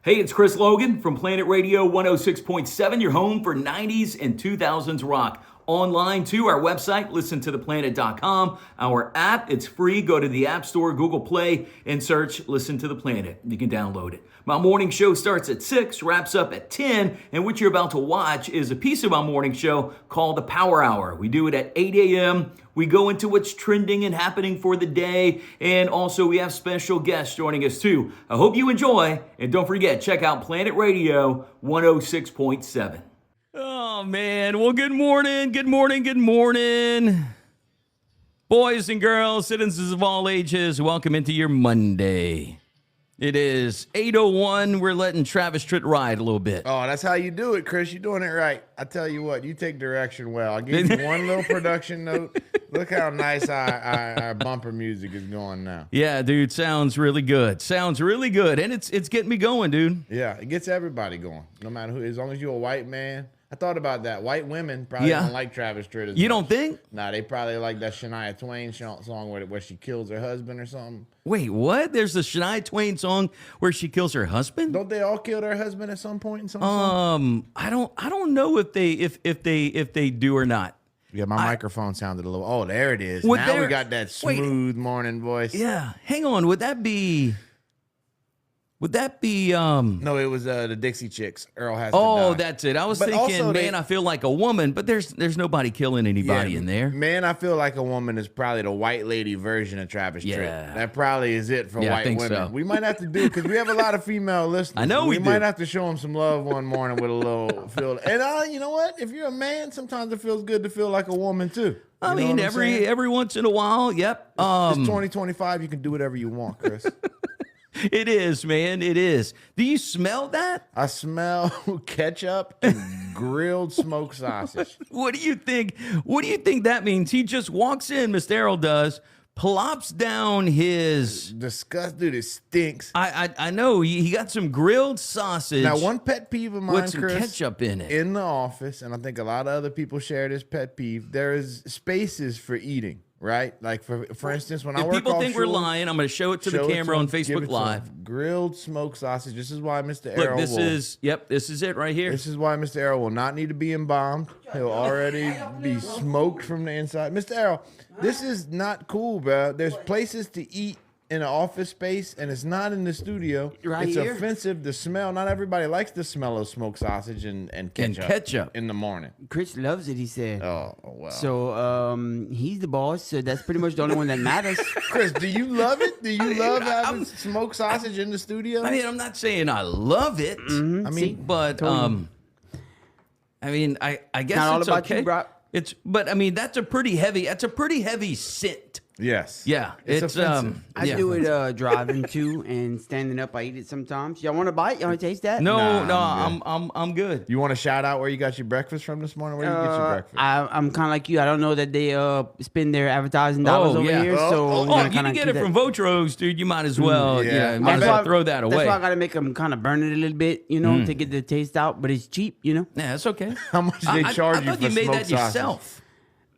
Hey, it's Chris Logan from Planet Radio 106.7, your home for 90s and 2000s rock. Online too, our website, listentotheplanet.com. Our app, it's free. Go to the App Store, Google Play, and search Listen to the Planet. You can download it. My morning show starts at 6, wraps up at 10, and what you're about to watch is a piece of my morning show called The Power Hour. We do it at 8 a.m. We go into what's trending and happening for the day, and also we have special guests joining us too. I hope you enjoy, and don't forget, check out Planet Radio 106.7. Oh, man. Well, good morning. Boys and girls, citizens of all ages, welcome into your Monday. It is 8:01. We're letting Travis Tritt ride a little bit. Oh, that's how you do it, Chris. You're doing it right. I tell you what, you take direction well. I'll give you one little production note. Look how nice our bumper music is going now. Yeah, dude, sounds really good. And it's getting me going, dude. Yeah, it gets everybody going, no matter who. As long as you're a white man. I thought about that. White women probably don't like Travis Tritt as much. You don't think? Nah, they probably like that Shania Twain song where she kills her husband or something. Wait, what? There's a Shania Twain song where she kills her husband? Don't they all kill their husband at some point in some song? I don't know if they do or not. Yeah, my microphone sounded a little. Oh, there it is. Now we got that smooth morning voice. Yeah, hang on. Would that be? No, it was the Dixie Chicks. Errol has to die. Oh, that's it. I was thinking, man, I feel like a woman, but there's nobody killing anybody in there. Man, I Feel Like a Woman is probably the white lady version of Travis Tritt. That probably is it for white women. So. We might have to do it because we have a lot of female listeners. I know we do. might have to show them some love one morning with a little feel. And you know what? If you're a man, sometimes it feels good to feel like a woman too. I mean, every once in a while, yep. It's 2025. You can do whatever you want, Chris. It is, man. It is. Do you smell that? I smell ketchup and grilled smoked sausage. What do you think? What do you think that means? He just walks in, Mr. Errol does, plops down his... Disgust, dude, it stinks. I know. He got some grilled sausage. Now, one pet peeve of mine, with some Chris, ketchup in it. In the office, and I think a lot of other people share this pet peeve, there is spaces for eating. Right? Like, for instance, when I work people think offshore, we're lying, I'm going to show it to the camera on Facebook Live. Grilled smoked sausage. This is why Mr. Errol this is it right here. This is why Mr. Errol will not need to be embalmed. He'll already be smoked from the inside. Mr. Errol, this is not cool, bro. There's places to eat in an office space, and it's not in the studio. It's offensive. The smell. Not everybody likes the smell of smoked sausage and ketchup in the morning. Chris loves it, he said. Oh, wow. So he's the boss, so that's pretty much the only one that matters. Chris, do you love it? Do you love having smoked sausage in the studio? I mean, I'm not saying I love it. Mm-hmm. I mean, but I mean, I guess not it's all about okay. you, bro. But I mean, that's a pretty heavy scent. Yes. Yeah. It's offensive. I do it driving too, and standing up. I eat it sometimes. Y'all want to bite? Y'all want to taste that? No, Nah, I'm good. You want to shout out where you got your breakfast from this morning? Where did you get your breakfast? I'm kind of like you. I don't know that they spend their advertising dollars over here. So you can get it from Votros, dude. You might as well, might as well throw that away. That's why I got to make them kind of burn it a little bit, to get the taste out. But it's cheap, Yeah, that's okay. How much do they charge you for smoked sausage? I thought you made that yourself.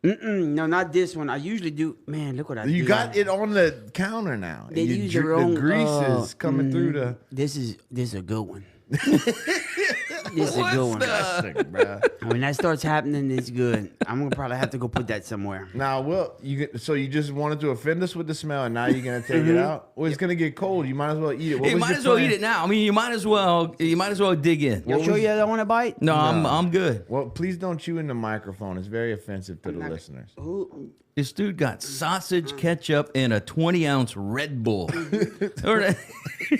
No, not this one. I usually do. Man, look what I do. You got it on the counter now. They use their own, the grease is coming through the. This is a good one. This is a good one. Classic, bro. When that starts happening, it's good. I'm gonna probably have to go put that somewhere. Now, so you just wanted to offend us with the smell, and now you're gonna take it out? Well, it's gonna get cold. You might as well eat it. You might as well eat it now. I mean, you might as well dig in. You sure you don't want to bite? No, I'm good. Well, please don't chew in the microphone. It's very offensive to the listeners. This dude got sausage, ketchup, and a 20-ounce Red Bull.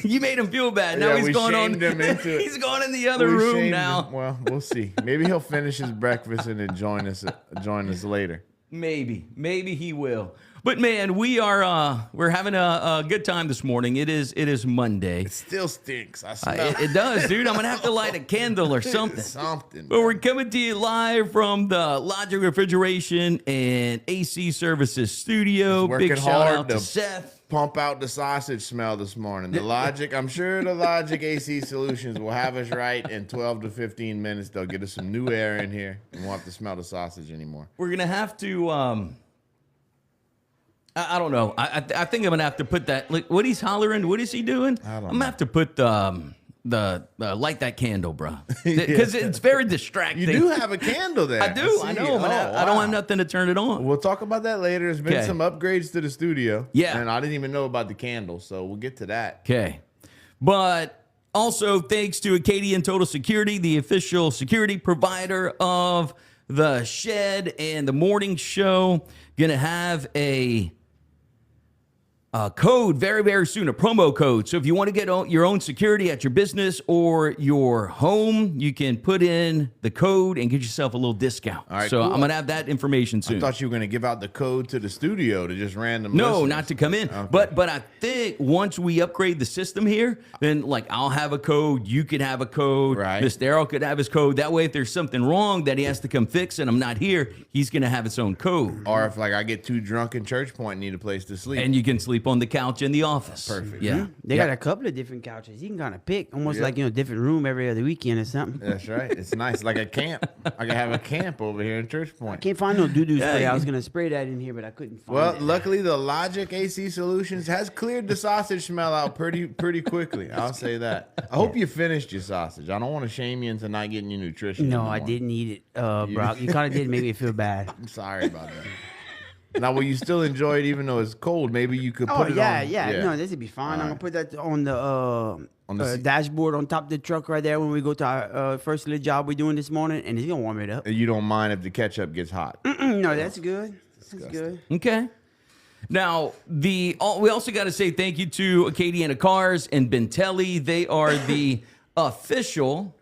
You made him feel bad. Now he's going on. He's going in the other room now. Well, we'll see. Maybe he'll finish his breakfast and then join us later. Maybe he will. But man, we're having a good time this morning. It is Monday. It still stinks. I smell it does, dude. I'm gonna have to light a candle or something. Something. But we're coming to you live from the Logic Refrigeration and AC Services studio. Big shout out to Seth. Pump out the sausage smell this morning. I'm sure the Logic AC Solutions will have us right in 12 to 15 minutes. They'll get us some new air in here and won't have to smell the sausage anymore. We're gonna have to. I don't know. I think I'm gonna have to put that. Like, what he's hollering? What is he doing? I don't know. I'm gonna have to put light that candle, bro, because it's very distracting. You do have a candle there. I do. I know, but I don't have nothing to turn it on. We'll talk about that later. There's been some upgrades to the studio. Yeah. And I didn't even know about the candle, so we'll get to that. Okay. But also, thanks to Acadian Total Security, the official security provider of the Shed and the Morning Show, going to have a code very, very soon, a promo code. So if you want to get your own security at your business or your home, you can put in the code and get yourself a little discount. All right, so cool. I'm going to have that information soon. I thought you were going to give out the code to the studio to just random No, listeners. not to come in. Okay. But I think once we upgrade the system here, then like I'll have a code, you could have a code, Right. Mr. Errol could have his code. That way, if there's something wrong that he has to come fix and I'm not here, he's going to have his own code. Or if like I get too drunk in Church Point and need a place to sleep. And you can sleep on the couch in the office. Perfect. Yeah. They got a couple of different couches. You can kind of pick, almost like different room every other weekend or something. That's right. It's nice, like a camp. I can have a camp over here in Church Point. Can't find no doo-doo spray. I was gonna spray that in here, but I couldn't find Well, it. luckily the Logic AC Solutions has cleared the sausage smell out pretty quickly. I'll say that. I hope you finished your sausage. I don't want to shame you into not getting your nutrition. No, anymore. I didn't eat it, Brock. You kind of did make me feel bad. I'm sorry about that. Now, will you still enjoy it even though it's cold? Maybe you could put it on. Yeah. No, this would be fine. I'm gonna put that on the seat. dashboard on top of the truck right there when we go to our first little job we're doing this morning, and it's gonna warm it up. You don't mind if the ketchup gets hot. No, that's good. That's good. Okay. Now, we also got to say thank you to Acadiana Cars and Bentelli. They are the official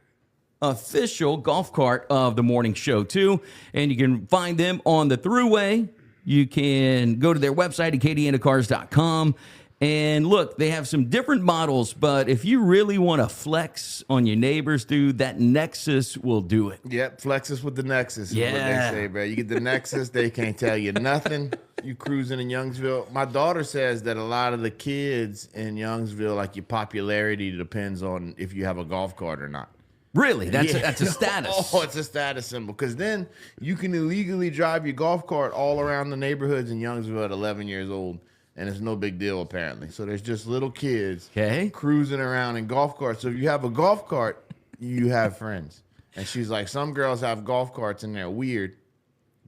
golf cart of the morning show, too. And you can find them on the Thruway. You can go to their website, acadianacars.com. And look, they have some different models, but if you really want to flex on your neighbors, dude, that Nexus will do it. Yep, flexes with the Nexus is what Yeah. they say, bro. You get the Nexus, they can't tell you nothing. You cruising in Youngsville. My daughter says that a lot of the kids in Youngsville, like your popularity depends on if you have a golf cart or not. Really? That's Yeah. a status. Oh, it's a status symbol. Because then you can illegally drive your golf cart all around the neighborhoods in Youngsville at 11 years old. And it's no big deal, apparently. So there's just little kids cruising around in golf carts. So if you have a golf cart, you have friends. And she's like, some girls have golf carts and they're weird,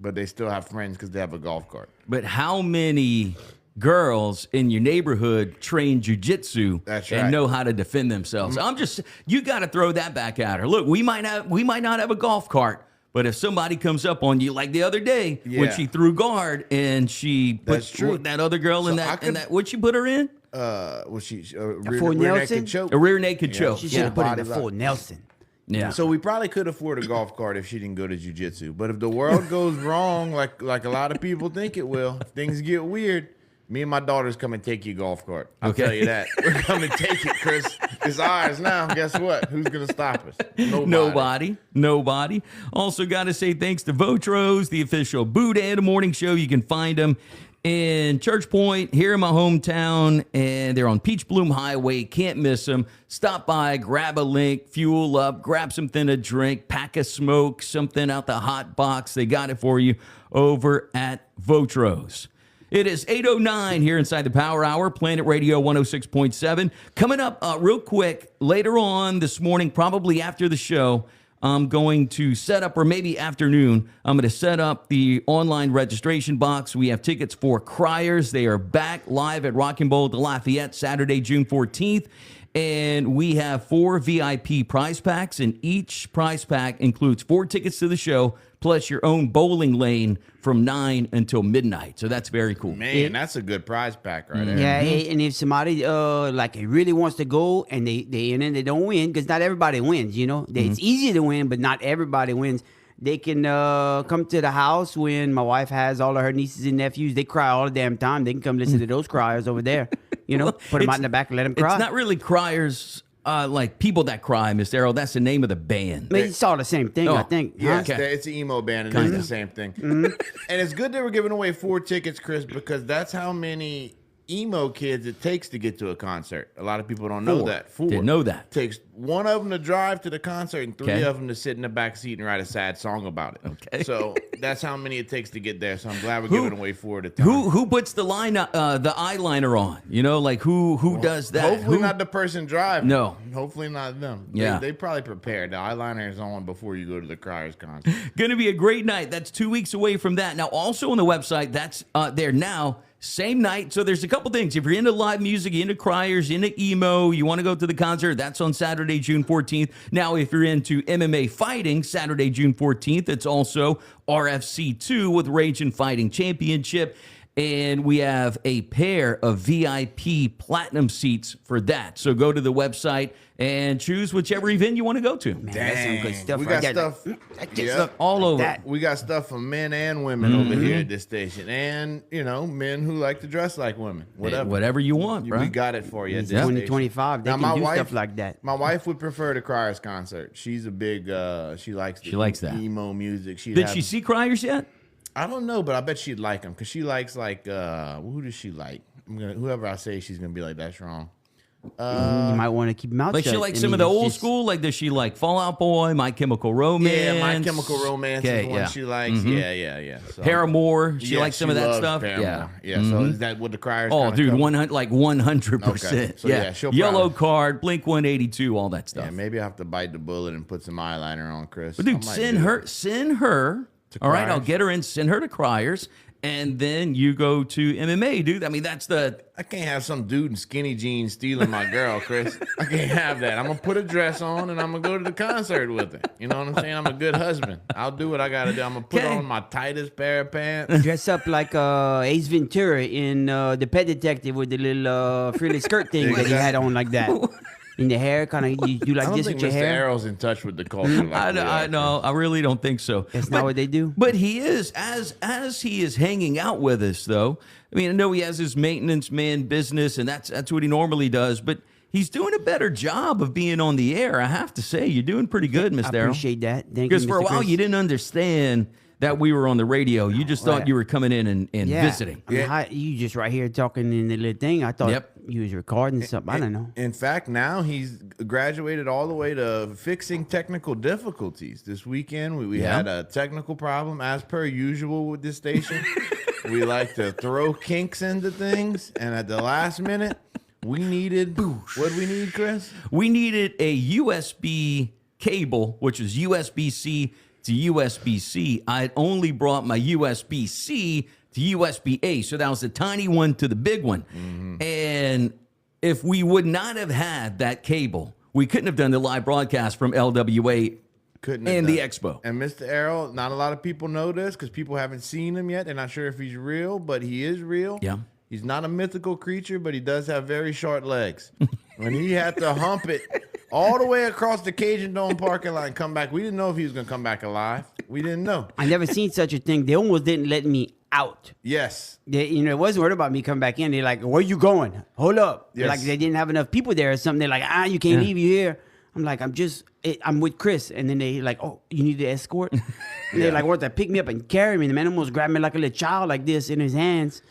but they still have friends because they have a golf cart. But how many girls in your neighborhood train jujitsu That's and right. know how to defend themselves? You got to throw that back at her. Look, we might not have a golf cart, but if somebody comes up on you like the other day when Yeah. she threw guard and she That's put true. that other girl in So I could- that, what'd she put her in? Was she rear full naked Nelson? choke? A rear naked choke. She should have put in the full Nelson. Yeah. So we probably could afford a golf cart if she didn't go to jiu-jitsu. But if the world goes wrong, like a lot of people think it will, if things get weird, me and my daughters come and take your golf cart. I'll Okay. tell you that. We're coming to take it, Chris. It's ours now. Guess what? Who's going to stop us? Nobody. Also got to say thanks to Votros, the official Boudin of the morning show. You can find them in Church Point, here in my hometown, and they're on Peach Bloom Highway. Can't miss them. Stop by, grab a link, fuel up, grab something to drink, pack a smoke, something out the hot box. They got it for you over at Votros. It is 8:09 here inside the Power Hour, Planet Radio 106.7. Coming up real quick, later on this morning, probably after the show, I'm going to set up, or maybe afternoon, I'm going to set up the online registration box. We have tickets for Criers. They are back live at Rocking Bowl at the Lafayette Saturday, June 14th. And we have 4 VIP prize packs, and each prize pack includes 4 tickets to the show, plus your own bowling lane from 9 until midnight. So that's very cool. Man, that's a good prize pack right there. Yeah, and if somebody like really wants to go and they don't win, because not everybody wins, you know. It's easy to win, but not everybody wins. They can come to the house when my wife has all of her nieces and nephews. They cry all the damn time. They can come listen to those criers over there. You know, put them out in the back and let them cry. It's not really criers like people that cry, Mr. Errol. That's the name of the band. I mean, it's all the same thing, I think. Yeah, huh? it's an emo band, and it's the same thing. And it's good they were giving away 4 tickets, Chris, because that's how many emo kids it takes to get to a concert. A lot of people don't know 4. that. 4. Didn't know that. Takes one of them to drive to the concert and 3 Okay. of them to sit in the back seat and write a sad song about it. Okay. So that's how many it takes to get there. So I'm glad we're giving away 4 at a time. Who puts the eyeliner on? You know, like who does that? Hopefully Who- not the person driving. No. Hopefully not them. Yeah. They probably prepared. The eyeliner is on before you go to the Criers concert. Going to be a great night. That's 2 weeks away from that. Now, also on the website, that's there now. Same night. So there's a couple things. If you're into live music, you're into criers, you're into emo, you want to go to the concert, that's on Saturday, June 14th. Now, if you're into MMA fighting, Saturday, June 14th, it's also RFC2 with Rage and Fighting Championship. And we have a pair of VIP platinum seats for that. So go to the website and choose whichever event you want to go to. Man, that's some good stuff. We right got there. stuff. That good Yeah. stuff All like over. that. We got stuff for men and women over here at this station. And, men who like to dress like women. Whatever you want, bro. We got it for you at It's this station. 2025. They Now, can my do wife- stuff like that. My wife would prefer the Criers concert. She's a big, she likes that. emo music. Did she see criers yet? I don't know, but I bet she'd like them because she likes who does she like? Whoever I say she's gonna be like, that's wrong. You might want to keep mouth Like shut. she likes I some mean, of the it's old just- school? Like does she like Fall Out Boy, My Chemical Romance? Yeah, My Chemical Romance is Okay, the one yeah. she likes. Yeah. So, Paramore, she yeah, likes some of that loves stuff. Paramore. Yeah. So is that what the Criers? Oh, kinda dude, cover? 100%. Okay. So, yeah, she'll Yellow probably- Card, Blink 182, all that stuff. Yeah, maybe I have to bite the bullet and put some eyeliner on, Chris. But I dude, might send do her. To All right, I'll Criers? get her in. Send her to Criers, and then you go to MMA, dude. I mean, that's the. I can't have some dude in skinny jeans stealing my girl, Chris. I can't have that. I'm gonna put a dress on and I'm gonna go to the concert with her. You know what I'm saying? I'm a good husband. I'll do what I gotta do. I'm gonna put Okay. on my tightest pair of pants. Dress up like Ace Ventura in The Pet Detective with the little frilly skirt thing that he had on like that. In the hair, kind of you I like don't this think with your Mr. hair. Errol's in touch with the culture. Like I we are, know. I really don't think so. That's not what they do. But he is as he is hanging out with us, though. I mean, I know he has his maintenance man business, and that's what he normally does. But he's doing a better job of being on the air. I have to say, you're doing pretty good, I Mr. Errol. appreciate that. Thank you, Because for a Mr. while Chris. you didn't understand that we were on the radio. You just thought Right. you were coming in and visiting. I mean, Yeah. how- you just right here talking in the little thing. I thought Yep. you was recording something. I don't know. In fact, now he's graduated all the way to fixing technical difficulties. This weekend, we Yeah. had a technical problem, as per usual with this station. We like to throw kinks into things, and at the last minute, we needed what do we need, Chris? We needed a USB cable, which is USB-C to USB-C. I had only brought my USB-C to USB-A, so that was the tiny one to the big one. And if we would not have had that cable, we couldn't have done the live broadcast from LWA Couldn't have and done the it. expo. And Mr. Errol, not a lot of people know this because people haven't seen him yet. They're not sure if he's real, but he is real. Yeah. He's not a mythical creature, but he does have very short legs. When he had to hump it all the way across the Cajun Dome parking lot and come back, we didn't know if he was going to come back alive. We didn't know. I never seen such a thing. They almost didn't let me out. Yes. They, it wasn't worried about me coming back in. They're like, "Where you going? Hold up!" Yes. Like they didn't have enough people there or something. They're like, you can't leave you here." I'm like, I'm with Chris, and then they like, "Oh, you need the escort?" And they're like, "What?" They pick me up and carry me. The man almost grabbed me like a little child, like this, in his hands.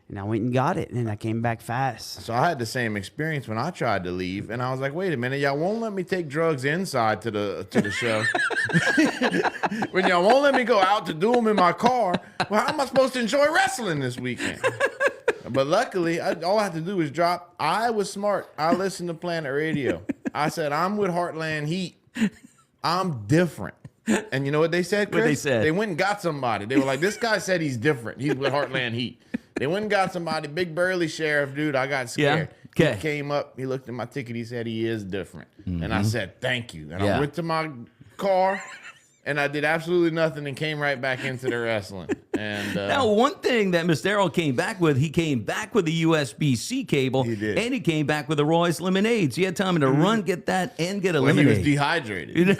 And I went and got it, and I came back fast. So I had the same experience when I tried to leave, and I was like, "Wait a minute, y'all won't let me take drugs inside to the show. When y'all won't let me go out to do them in my car, well, how am I supposed to enjoy wrestling this weekend?" But luckily, all I had to do was drop. I was smart. I listened to Planet Radio. I said, "I'm with Heartland Heat. I'm different." And you know what they said, Chris? What they said? They went and got somebody. They were like, "This guy said he's different. He's with Heartland Heat." They went and got somebody, big burly sheriff dude. I got scared. Yeah? Okay. He came up, he looked at my ticket, he said he is different. And I said, "Thank you." And Yeah. I went to my car and I did absolutely nothing and came right back into the wrestling. And Now, one thing that Mr. Errol came back with, he came back with a USB-C cable. He did. And he came back with a Royce lemonade. So he had time to run, get that, and get a well, he lemonade. was dehydrated.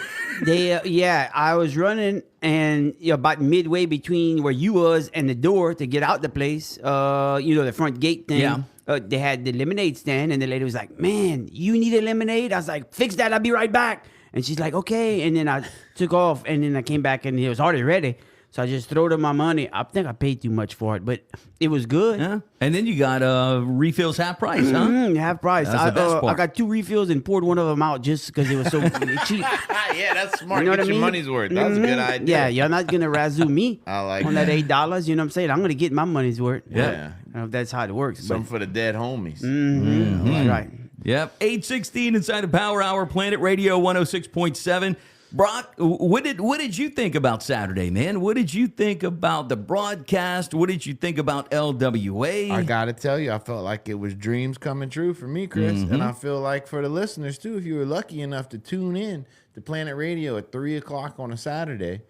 I was running, and about midway between where you was and the door to get out the place, the front gate thing. Yeah. They had the lemonade stand, and the lady was like, "Man, you need a lemonade?" I was like, "Fix that, I'll be right back." And she's like, "Okay." And then I took off, and then I came back, and it was already ready. So I just throwed him my money. I think I paid too much for it, but it was good. Yeah. And then you got refills half price, huh? Half price. That's the best part. I got 2 refills and poured one of them out just because it was so cheap. Yeah, that's smart. You know Get what I your mean? money's worth. That's a good idea. Yeah, you're not gonna razoo me I like on that $8. You know what I'm saying? I'm gonna get my money's worth. Yeah. That's how it works. Something for the dead homies. That's right. Yep. 8:16 inside the Power Hour, Planet Radio 106.7. Brock, what did you think about Saturday, man? What did you think about the broadcast? What did you think about LWA? I gotta tell you, I felt like it was dreams coming true for me, Chris, and I feel like for the listeners too. If you were lucky enough to tune in to Planet Radio at 3:00 on a Saturday,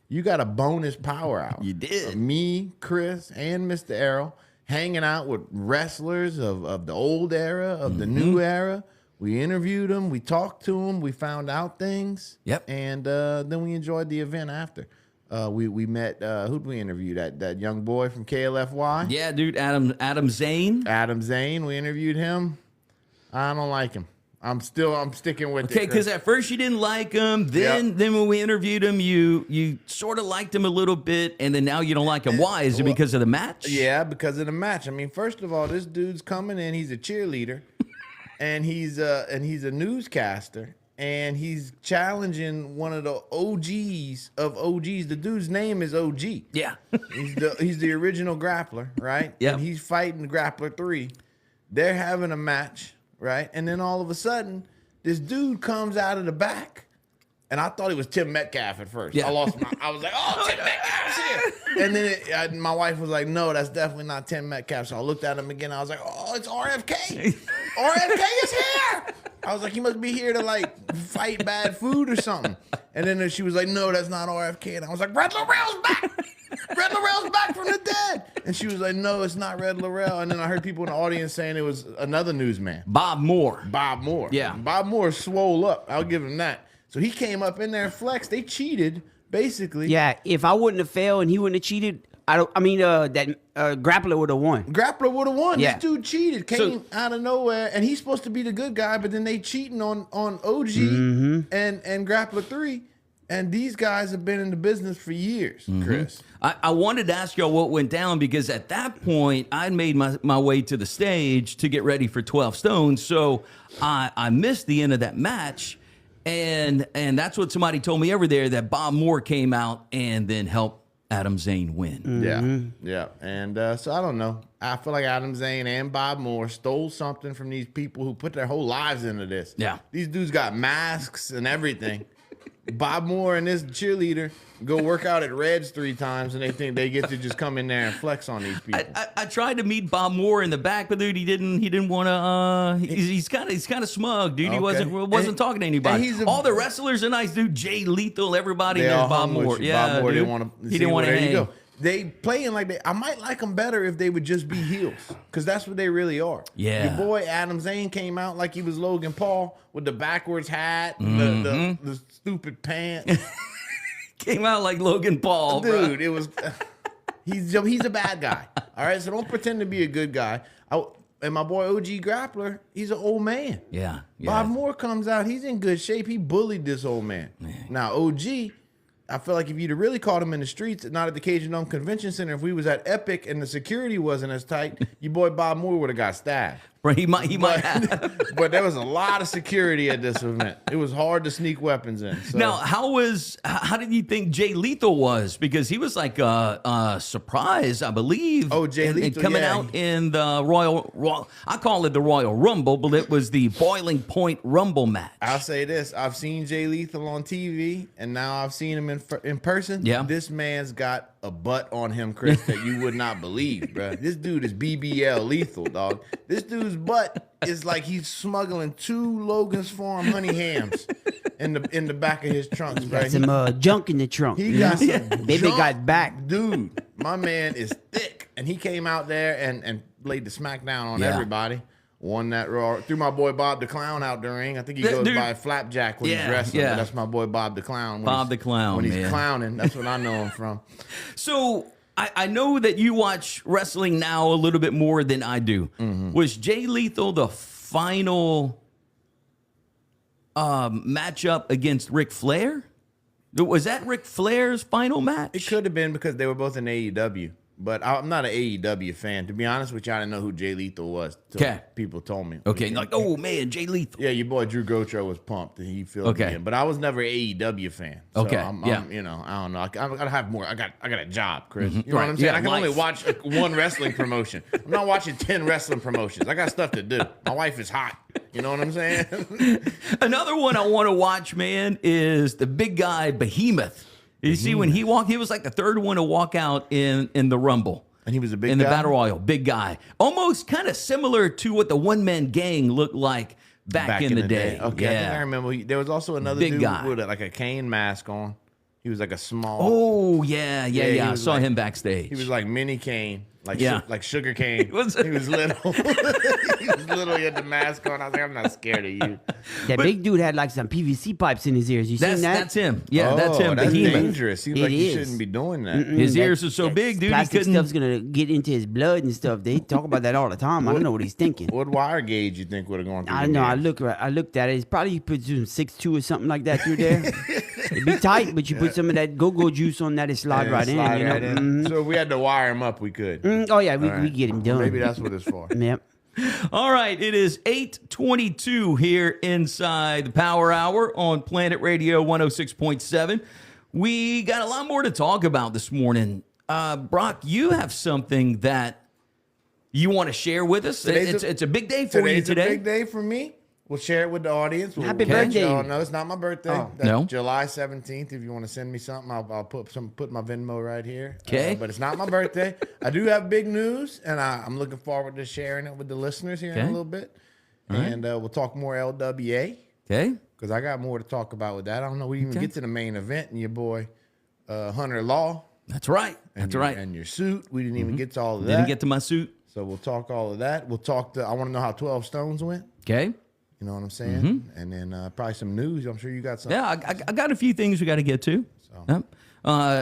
you got a bonus power hour. You did. Me, Chris, and Mr. Errol hanging out with wrestlers of the old era, of the new era. We interviewed them, we talked to them, we found out things. Yep. And then we enjoyed the event after. We met, who'd we interview? That young boy from KLFY? Yeah, dude, Adam Zane. Adam Zane, we interviewed him. I don't like him. I'm sticking with it. Okay, because at first you didn't like him. Then when we interviewed him, you sort of liked him a little bit, and then now you don't like him. Why? Is it because of the match? Yeah, because of the match. I mean, first of all, this dude's coming in. He's a cheerleader, and he's a newscaster, and he's challenging one of the OGs of OGs. The dude's name is OG. Yeah. He's the original grappler, right? Yep. And he's fighting Grappler 3. They're having a match, right? And then all of a sudden, this dude comes out of the back. And I thought he was Tim Metcalf at first. Yeah. I was like, oh, Tim Metcalf's here. And then my wife was like, no, that's definitely not Tim Metcalf. So I looked at him again. I was like, oh, it's RFK. RFK is here. I was like, he must be here to like fight bad food or something. And then she was like, no, that's not RFK. And I was like, Red Laurel's back. Red Laurel's back from the dead. And she was like, no, it's not Red Laurel. And then I heard people in the audience saying it was another newsman. Bob Moore. Bob Moore. Yeah. Bob Moore swole up. I'll give him that. So he came up in there and flexed. They cheated, basically. Yeah, if I wouldn't have failed and he wouldn't have cheated, that grappler would have won. Grappler would have won. Yeah. This dude cheated, came out of nowhere, and he's supposed to be the good guy, but then they cheating on OG and Grappler 3. And these guys have been in the business for years, Chris. I wanted to ask y'all what went down because at that point, I'd made my way to the stage to get ready for 12 Stones. So I missed the end of that match. And that's what somebody told me over there, that Bob Moore came out and then helped Adam Zane win. Yeah. And so I don't know. I feel like Adam Zane and Bob Moore stole something from these people who put their whole lives into this. Yeah. These dudes got masks and everything. Bob Moore and this cheerleader go work out at Reds 3 times, and they think they get to just come in there and flex on these people. I tried to meet Bob Moore in the back, but dude, he didn't want to. He's kind of smug, dude. He Okay. wasn't talking to anybody. All the wrestlers are nice, dude. Jay Lethal, everybody. They There's all Bob hung with Moore. you. Yeah, Bob Moore dude. didn't want to. He didn't want to There you hang. go. They playing like I might like them better if they would just be heels, because that's what they really are. Yeah. Your boy Adam Zane came out like he was Logan Paul with the backwards hat, the stupid pants. Came out like Logan Paul, Dude, bro. it was. He's a bad guy. All right, so don't pretend to be a good guy. And my boy OG Grappler, he's an old man. Yeah. Bob Moore comes out. He's in good shape. He bullied this old man. Now, OG, I feel like if you'd have really caught him in the streets, not at the Cajun Dome Convention Center, if we was at Epic and the security wasn't as tight, your boy Bob Moore would have got stabbed. He might have. But there was a lot of security at this event. It was hard to sneak weapons in. So. Now, how did you think Jay Lethal was? Because he was like a surprise, I believe. Oh, Jay Lethal, coming out in the Royal, I call it the Royal Rumble, but it was the Boiling Point Rumble match. I'll say this. I've seen Jay Lethal on TV, and now I've seen him in person. Yeah. This man's got a butt on him, Chris, that you would not believe, bro. This dude is BBL lethal, dog. This dude's butt is like he's smuggling 2 Logan's Farm honey hams in the back of his trunks, bro. Got some junk in the trunk. He got some Baby junk. got back. Dude, my man is thick. And he came out there and laid the smackdown on everybody. Won that Raw. Threw my boy Bob the Clown out the ring. I think he goes by Flapjack when he's wrestling. But that's my boy Bob the Clown. Bob the Clown, when he's man. clowning, that's what I know him from. So I know that you watch wrestling now a little bit more than I do. Was Jay Lethal the final matchup against Ric Flair? Was that Ric Flair's final match? It could have been because they were both in AEW. But I'm not an AEW fan. To be honest with you, I didn't know who Jay Lethal was. Okay. People told me. Okay, like, oh man, Jay Lethal. Yeah, your boy Drew Gotro was pumped and he filled me in. But I was never an AEW fan. So Okay, I'm, you know, I don't know. I gotta have more. I got a job, Chris. Mm-hmm. You know what I'm saying? Yeah, I can only watch one wrestling promotion. I'm not watching 10 wrestling promotions. I got stuff to do. My wife is hot. You know what I'm saying? Another one I want to watch, man, is the big guy Behemoth. You see, when he walked, he was like the third one to walk out in the Rumble. And he was a big guy? In the Battle Royal, big guy. Almost kind of similar to what the one-man gang looked like back in the day. Okay, yeah. I think I remember. There was also another Big dude guy. with like a cane mask on. He was like a small. Oh, yeah. he I was saw like- him backstage. He was like mini Kane, like Yeah. like sugar cane. He was- was little. He was little. He had the mask on. I was like, I'm not scared of you. That big dude had like some PVC pipes in his ears. You seen that? That's him. Yeah, that's him. That's Behemoth. dangerous. Seems It like you is. shouldn't be doing that. His ears are so big, dude. He Plastic couldn't. stuff's gonna get into his blood and stuff. They talk about that all the time. I don't know what he's thinking. What wire gauge you think would have gone through? I your know. I ears? looked at it. It's probably you put some 6'2" or something like that through there. It'd be tight, but you put some of that go-go juice on that, it slide Yeah, right slide in. You know. right in. Mhm. So if we had to wire him up, we could. Oh yeah, we All right. get him done. Maybe that's what it's for. Yep. All right, it is 8:22 here inside the Power Hour on Planet Radio 106.7. We got a lot more to talk about this morning. Brock, you have something that you want to share with us. It's a big day for you Today's today. a big day for me. We'll share it with the audience. Happy We'll let birthday. y'all know it's not my birthday. Oh. That's No? July 17th. If you want to send me something, I'll put my Venmo right here. 'Kay. But it's not my birthday. I do have big news, and I'm looking forward to sharing it with the listeners here in a 'Kay. little bit. All right. And we'll talk more LWA Okay. because I got more to talk about with that. I don't know. We didn't even get to the main event and your boy Hunter Law. That's right. That's right. And your suit. We didn't even get to all of that. Didn't get to my suit. So we'll talk all of that. We'll talk I want to know how 12 Stones went. Okay. You know what I'm saying? And then probably some news. I'm sure you got some. Yeah, I got a few things we got to get to. So. Yep.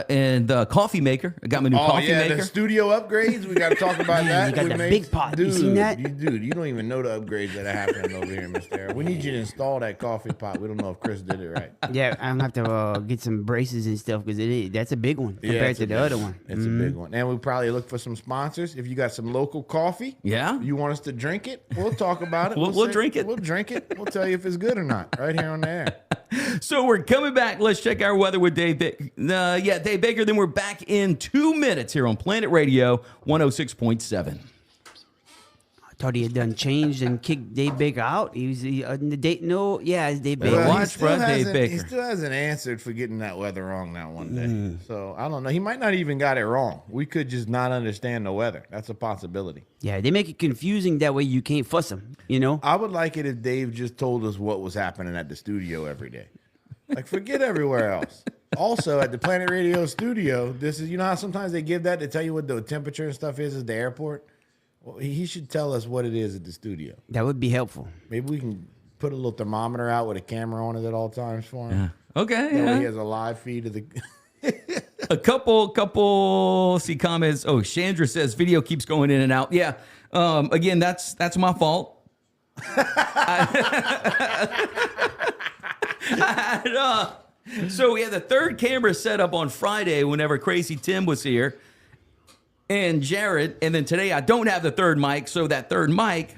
And the coffee maker. I got my new coffee maker. The studio upgrades. We got to talk about Man, that. you got We the made- big pot. You Dude, seen that? You don't even know the upgrades that are happening over here, Mr. Errol. We need you to install that coffee pot. We don't know if Chris did it right. Yeah, I'm gonna have to get some braces and stuff because that's a big one Yeah, compared it's to a the big other one. It's a big one. And we probably look for some sponsors. If you got some local coffee, Yeah. you want us to drink it, we'll talk about it. We'll say- drink it. We'll drink it. We'll tell you if it's good or not right here on the air. So we're coming back. Let's check our weather with Dave Baker. Dave Baker. Then we're back in 2 minutes here on Planet Radio 106.7. I thought he had done changed and kicked Dave Baker out. He was in the date. No, yeah, it's Dave Baker. Well, he watch, still bro, Dave hasn't- Baker. He still hasn't answered for getting that weather wrong that one day. So I don't know. He might not even got it wrong. We could just not understand the weather. That's a possibility. Yeah, they make it confusing that way. You can't fuss him. You know. I would like it if Dave just told us what was happening at the studio every day. Like, forget everywhere else. Also, at the Planet Radio studio, this is, you know how sometimes they give that to tell you what the temperature and stuff is at the airport? Well, he should tell us what it is at the studio. That would be helpful. Maybe we can put a little thermometer out with a camera on it at all times for him. Okay. That way Yeah. he has a live feed of the... A couple see comments. Oh, Chandra says video keeps going in and out. Yeah. Again, that's my fault. So we had the third camera set up on Friday whenever Crazy Tim was here and Jared. And then today I don't have the third mic. So that third mic,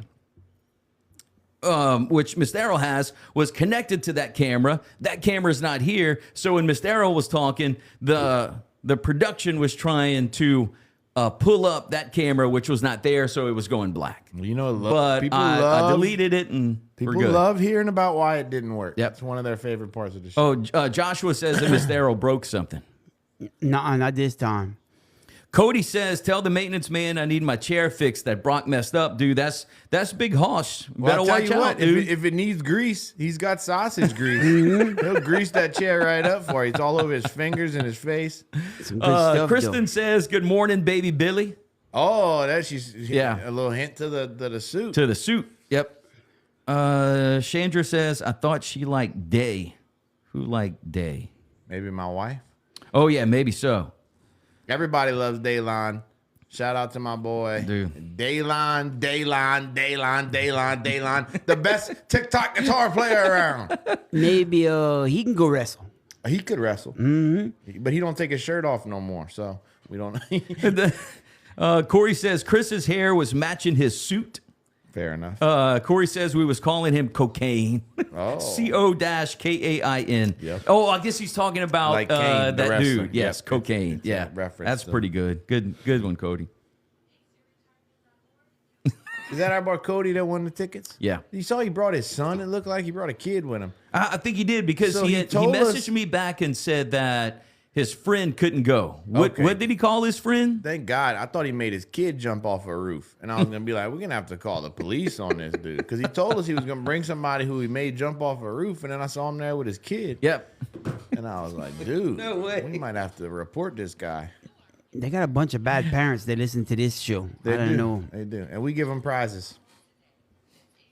which Mr. Errol has, was connected to that camera. That camera's not here. So when Mr. Errol was talking, the production was trying to pull up that camera, which was not there, so it was going black. You know, But people I love... deleted it, and People we're good. love hearing about why it didn't work. Yep. It's one of their favorite parts of the show. Oh, Joshua says that Mr. Errol broke something. No, not this time. Cody says, tell the maintenance man I need my chair fixed that Brock messed up. Dude, that's big hoss. Well, Better I'll tell watch you out, what, dude. if it needs grease, he's got sausage grease. He'll grease that chair right up for you. It's all over his fingers and his face. Some good stuff. Kristen though. says, good morning, baby Billy. Oh, that's Yeah. a little hint to the suit. To the suit. Yep. Chandra says, I thought she liked Day. Who liked Day? Maybe my wife. Oh, yeah, maybe so. Everybody loves Daylon. Shout out to my boy. Dude. Daylon. The best TikTok guitar player around. Maybe he can go wrestle. He could wrestle, but he don't take his shirt off no more. So we don't. Corey says Chris's hair was matching his suit. Fair enough. Corey says we was calling him cocaine. Oh. CO-KAIN. Yep. Oh, I guess he's talking about Like Kane, the that wrestler. dude. Yes, Yep. cocaine. It's a Yeah, reference that's to- pretty good. Good one, Cody. Is that our boy Cody that won the tickets? Yeah. You saw he brought his son. It looked like he brought a kid with him. I think he did because So he he told messaged us- me back and said that his friend couldn't go. What did he call his friend? Thank God. I thought he made his kid jump off a roof. And I was going to be like, we're going to have to call the police on this dude. Because he told us he was going to bring somebody who he made jump off a roof. And then I saw him there with his kid. Yep. And I was like, dude, No way. we might have to report this guy. They got a bunch of bad parents that listen to this show. They I don't do. know. They do. And we give them prizes.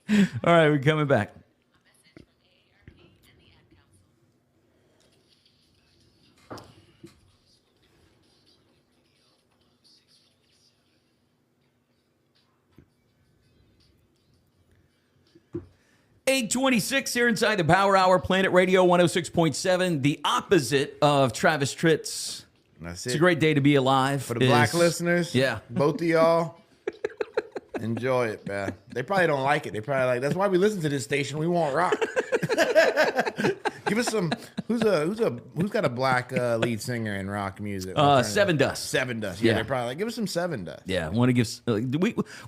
All right, we're coming back. $8:26 here inside the Power Hour, Planet Radio 106.7, the opposite of Travis Tritt's. That's It's it. a great day to be alive. For the black listeners, Yeah. both of y'all, enjoy it, man. They probably don't like it. They probably like, that's why we listen to this station. We want rock. Give us some. Who's got a black lead singer in rock music? Seven Dust. Seven Dust. Yeah, Yeah. they're probably like, give us some Seven Dust. Yeah, want to give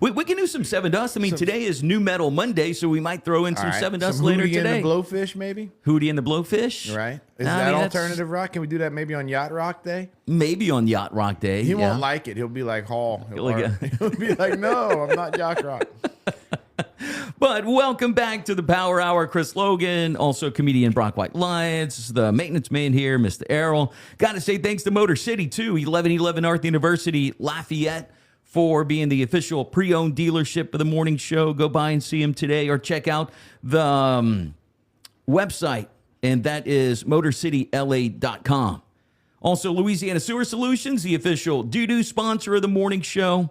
we can do some Seven Dust. I mean, today is New Metal Monday, so we might throw in some All right. Seven Dust Some later Hootie and today. the Blowfish, maybe. Hootie and the Blowfish, Right? Is I that mean, that's alternative rock? Can we do that maybe on Yacht Rock Day? Maybe on Yacht Rock Day. He yeah. won't like it. He'll be like Hall. He'll Like be like, no, I'm not Yacht Rock. But welcome back to the Power Hour. Chris Logan, also comedian Brock White Lyons, the maintenance man here, Mr. Errol. Got to say thanks to Motor City, too, 1111 North University, Lafayette, for being the official pre-owned dealership of the morning show. Go by and see him today or check out the website, and that is motorcityla.com. Also, Louisiana Sewer Solutions, the official doo-doo sponsor of the morning show.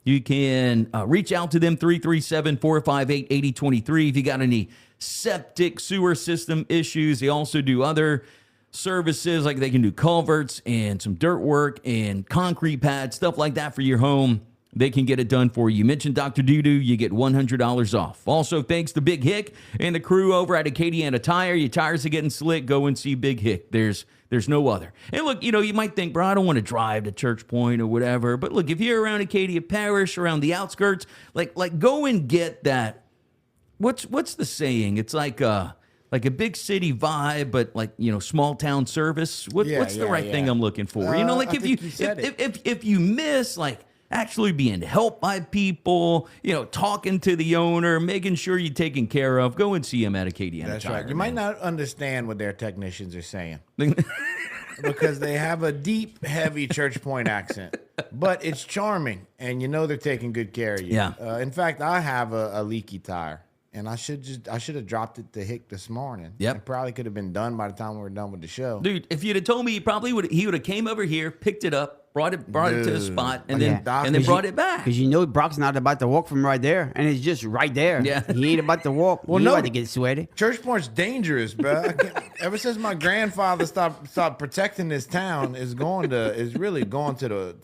You can reach out to them, 337-458-8023. If you got any septic sewer system issues, they also do other services, like they can do culverts and some dirt work and concrete pads, stuff like that for your home. They can get it done for you. You mentioned Dr. Doo-Doo, you get $100 off. Also, thanks to Big Hick and the crew over at Acadiana Tire. Your tires are getting slick, go and see Big Hick. There's no other. And look, you might think, bro, I don't want to drive to Church Point or whatever. But look, if you're around Acadia Parish, around the outskirts, like go and get that. What's the saying? It's like a big city vibe, but small town service. What's the right thing I'm looking for? Like I think you said it. if you miss actually being helped by people, talking to the owner, making sure you're taken care of, go and see him at Acadiana That's Tire. right. You might not understand what their technicians are saying because they have a deep, heavy Church Point accent, but it's charming, and they're taking good care of you. Yeah. In fact, I have a leaky tire, and I should have dropped it to Hick this morning. Yep. It probably could have been done by the time we were done with the show. Dude, if you'd have told me, he would have came over here, picked it up, brought it to the spot, and then brought it back. Because Brock's not about to walk from right there, and it's just right there. Yeah. He ain't about to walk. Well, He no. about to get sweaty. Church Point's dangerous, bro. Ever since my grandfather stopped protecting this town, is really going to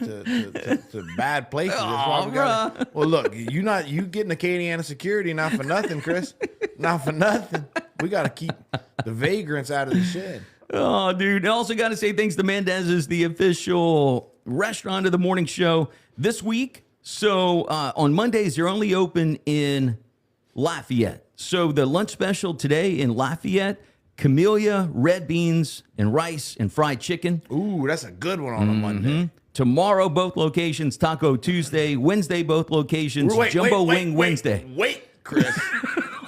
bad places. That's why we gotta- well, look, you getting Acadiana security, not for nothing, Chris. Not for nothing. We got to keep the vagrants out of the shed. Oh, dude. I also got to say thanks to Mendez's, the official restaurant of the morning show this week. So on Mondays, they're only open in Lafayette. So the lunch special today in Lafayette, camellia, red beans, and rice and fried chicken. Ooh, that's a good one on a Monday. Tomorrow, both locations, Taco Tuesday. Wednesday, both locations, Jumbo Wing Wednesday. Wait, Chris.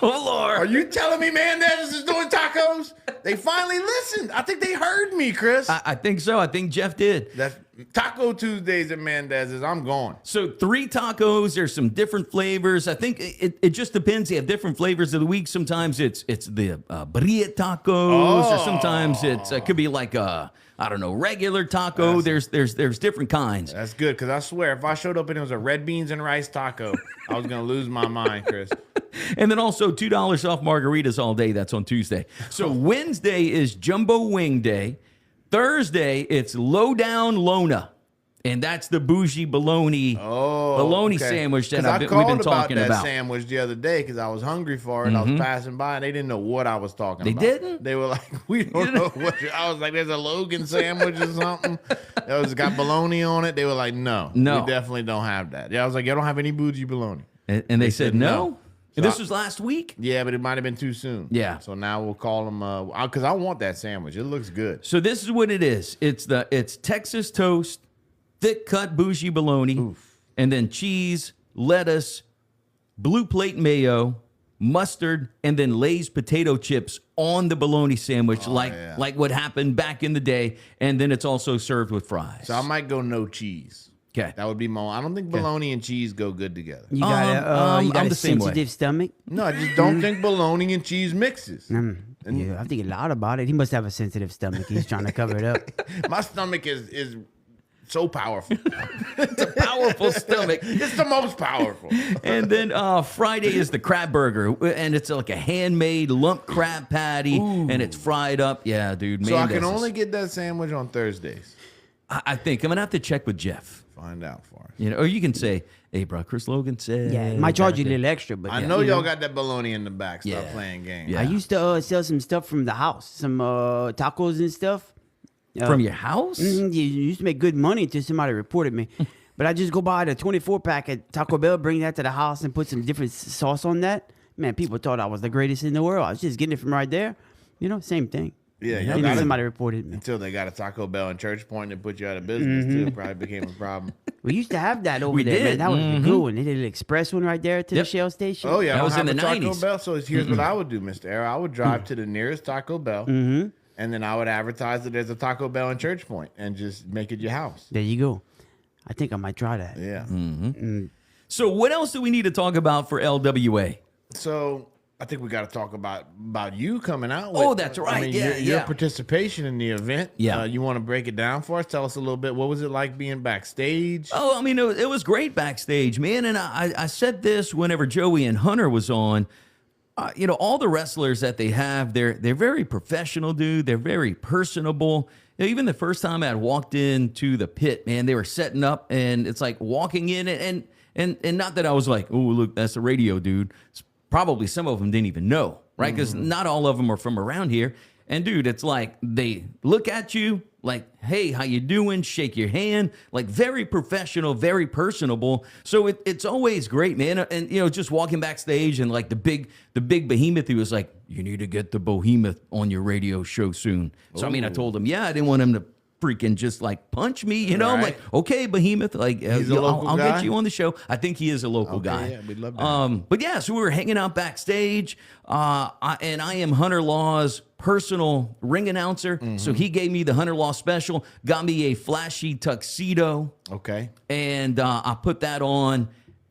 Oh, Lord. Are you telling me Mendez is doing tacos? They finally listened. I think they heard me, Chris. I think so. I think Jeff did. That's Taco Tuesdays at Mendez's. I'm going. So 3 tacos. There's some different flavors. I think it just depends. They have different flavors of the week. Sometimes it's the burrito tacos, or sometimes it could be like a regular taco. There's different kinds. That's good, because I swear, if I showed up and it was a red beans and rice taco, I was going to lose my mind, Chris. And then also $2 off margaritas all day. That's on Tuesday. So Wednesday is Jumbo Wing Day. Thursday, it's Lowdown Lona. And that's the bougie bologna sandwich that we've been talking that about. Sandwich the other day because I was hungry for it. I was passing by and they didn't know what I was talking about. They didn't? They were like, we don't know what. I was like, there's a Logan sandwich or something. It's got bologna on it. They were like, no, we definitely don't have that. Yeah, I was like, you don't have any bougie bologna. And they said no. So this was last week? Yeah, but it might have been too soon. Yeah. So now we'll call them because I want that sandwich. It looks good. So this is what it is. It's Texas toast, thick cut bougie bologna, and then cheese, lettuce, blue plate mayo, mustard, and then Lay's potato chips on the bologna sandwich, like what happened back in the day. And then it's also served with fries. So I might go no cheese. Okay. That would be my. I don't think bologna and cheese go good together. You got I'm a the same way. sensitive stomach? No, I just don't think bologna and cheese mixes. Yeah, I think a lot about it. He must have a sensitive stomach. He's trying to cover it up. My stomach is so powerful. It's a powerful stomach. It's the most powerful. And then Friday is the crab burger, and it's like a handmade lump crab patty, and it's fried up. Yeah, dude. So I can only get that sandwich on Thursdays. I think I'm gonna have to check with Jeff. Find out for us. You know, or you can say, "Hey, bro, Chris Logan said." Yeah, it might charge you a little extra, but I know y'all got that bologna in the back. Stop playing games. Yeah. I used to sell some stuff from the house, some tacos and stuff. From your house? You used to make good money until somebody reported me. But I just go buy the 24-pack at Taco Bell, bring that to the house, and put some different sauce on that. Man, people thought I was the greatest in the world. I was just getting it from right there. You know, same thing. Yeah, And then somebody reported me. Until they got a Taco Bell in Church Point and put you out of business, too. It probably became a problem. We used to have that over We there, did. man. That was a good one. They did an express one right there to the Shell station. Oh, yeah. That I was don't in have the a Taco 90s. Bell, so here's what I would do, Mr. Errol. I would drive to the nearest Taco Bell, and then I would advertise that there's a Taco Bell in Church Point and just make it your house. There you go. I think I might try that. Yeah. So what else do we need to talk about for LWA? So I think we got to talk about you coming out. Oh, that's right. Your participation in the event. Yeah. You want to break it down for us? Tell us a little bit. What was it like being backstage? Oh, I mean, it was great backstage, man. And I said this whenever Joey and Hunter was on. You know, all the wrestlers that they have, they're very professional, dude. They're very personable. You know, even the first time I had walked into the pit, man, they were setting up, and it's like walking in, and not that I was like, oh, look, that's a radio dude. Probably some of them didn't even know, right? Because not all of them are from around here. And dude, it's like they look at you like, hey, how you doing? Shake your hand. Like very professional, very personable. So it's always great, man. And you know, just walking backstage and like the big behemoth, he was like, you need to get the behemoth on your radio show soon. So I mean, I told him, yeah, I didn't want him to freaking just like punch me, you know. I'm like, okay, behemoth, like I'll get you on the show. I think he is a local guy. Yeah, we'd love that. But yeah, so we were hanging out backstage, and I am Hunter Law's personal ring announcer. So he gave me the Hunter Law special, got me a flashy tuxedo, Okay. and I put that on.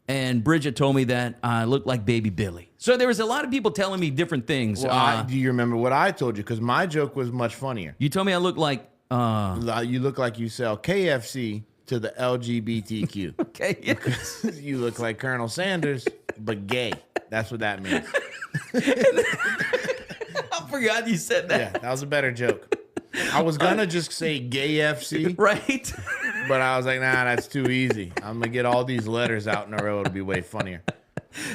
And Bridget told me that I looked like Baby Billy. So there was a lot of people telling me different things. Well, do you remember what I told you? Because my joke was much funnier. You told me I look like. You look like you sell KFC to the LGBTQ. Okay. Yes. You look like Colonel Sanders, but gay. That's what that means. I forgot you said that. Yeah, that was a better joke. I was gonna just say gay FC, Right? but I was like, nah, that's too easy. I'm gonna get all these letters out in a row. It'll be way funnier.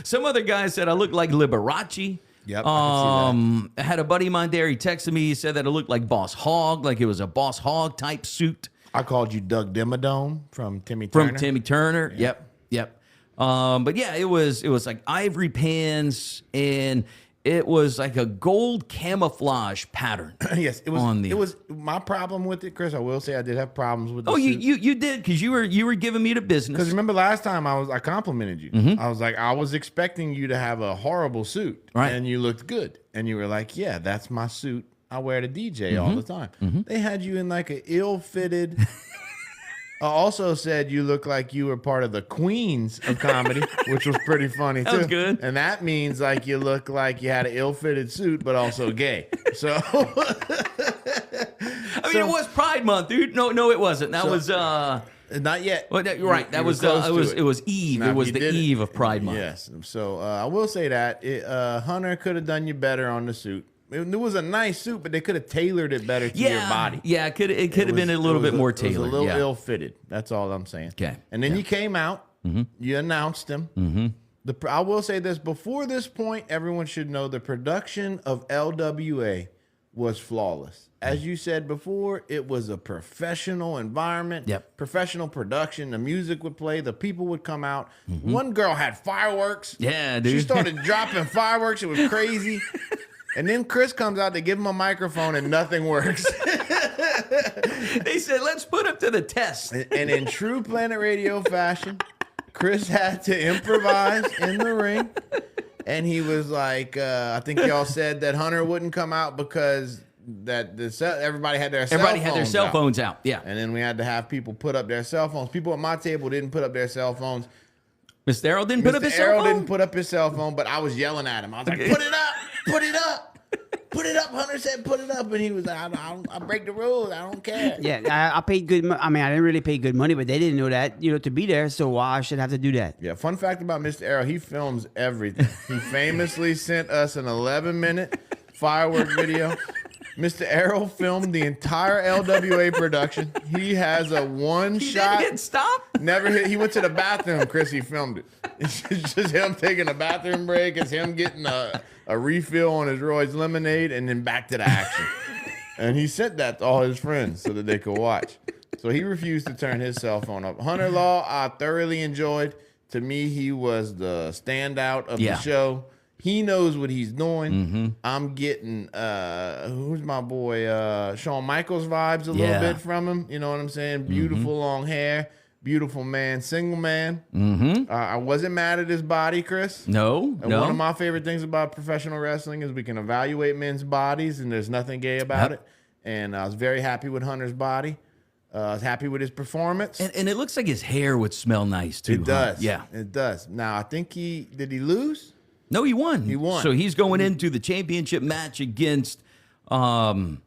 Some other guy said I look like Liberace. Yep, I can I had a buddy of mine there. He texted me. He said that it looked like Boss Hogg, like it was a Boss Hogg type suit. I called you Doug Dimmadome from Timmy Turner. From Timmy Turner. Yeah. Yep. But yeah, it was like ivory pans, and it was like a gold camouflage pattern. Yes, it was. On the, it was my problem with it, Chris. I will say I did have problems with. Oh, the you suit. did, because you were giving me the Because business. remember last time I complimented you. I was like, I was expecting you to have a horrible suit, Right. and you looked good, and you were like, yeah, that's my suit. I wear to DJ all the time. They had you in like an ill-fitted. I also said you look like you were part of the Queens of comedy, which was pretty funny too. That was good. And that means like you look like you had an ill-fitted suit, but also gay. So I mean, it was Pride Month, dude. No, it wasn't. That was Not yet. Well, you're right. That was it was Eve. Now, It was you the did it- eve of Pride Month. Yes. So I will say that Hunter could have done you better on the suit. It was a nice suit, but they could have tailored it better to your body. Yeah, it could have been a little bit more tailored. It was a little yeah. ill-fitted. That's all I'm saying. Okay. And then you came out. You announced him. I will say this. Before this point, everyone should know the production of LWA was flawless. As you said before, it was a professional environment, professional production. The music would play. The people would come out. One girl had fireworks. Yeah, dude. She started dropping fireworks. It was crazy. And then Chris comes out to give him a microphone and nothing works. They said, let's put him to the test. And in true Planet Radio fashion, Chris had to improvise in the ring. And he was like, I think y'all said that Hunter wouldn't come out because everybody had their cell phones out. Yeah. And then we had to have people put up their cell phones. People at my table didn't put up their cell phones. Mr. Errol didn't put up his cell phone? Errol didn't put up his cell phone, but I was yelling at him. I was like, put it up, put it up. Put it up. Hunter said, "Put it up," and he was like, "I break the rules. I don't care." Yeah, I paid good. I mean, I didn't really pay good money, but they didn't know that, to be there. So why I should have to do that? Yeah. Fun fact about Mr. Errol: he films everything. He famously sent us an 11-minute firework video. Mr. Errol filmed the entire LWA production. He has a one-shot. He didn't get stopped? Never hit. He went to the bathroom. Chris, he filmed it. It's just him taking a bathroom break. It's him getting a refill on his Roy's lemonade, and then back to the action. And he sent that to all his friends so that they could watch. So he refused to turn his cell phone up. Hunter Law, I thoroughly enjoyed. To me, he was the standout of the show. He knows what he's doing. I'm getting, who's my boy, Shawn Michaels vibes a little bit from him. You know what I'm saying? Beautiful long hair. Beautiful man, single man. I wasn't mad at his body, Chris. No. One of my favorite things about professional wrestling is we can evaluate men's bodies, and there's nothing gay about it. And I was very happy with Hunter's body. I was happy with his performance. And it looks like his hair would smell nice, too. It does. Yeah. It does. Now, I think did he lose? No, he won. He won. So he's going into the championship match against, what's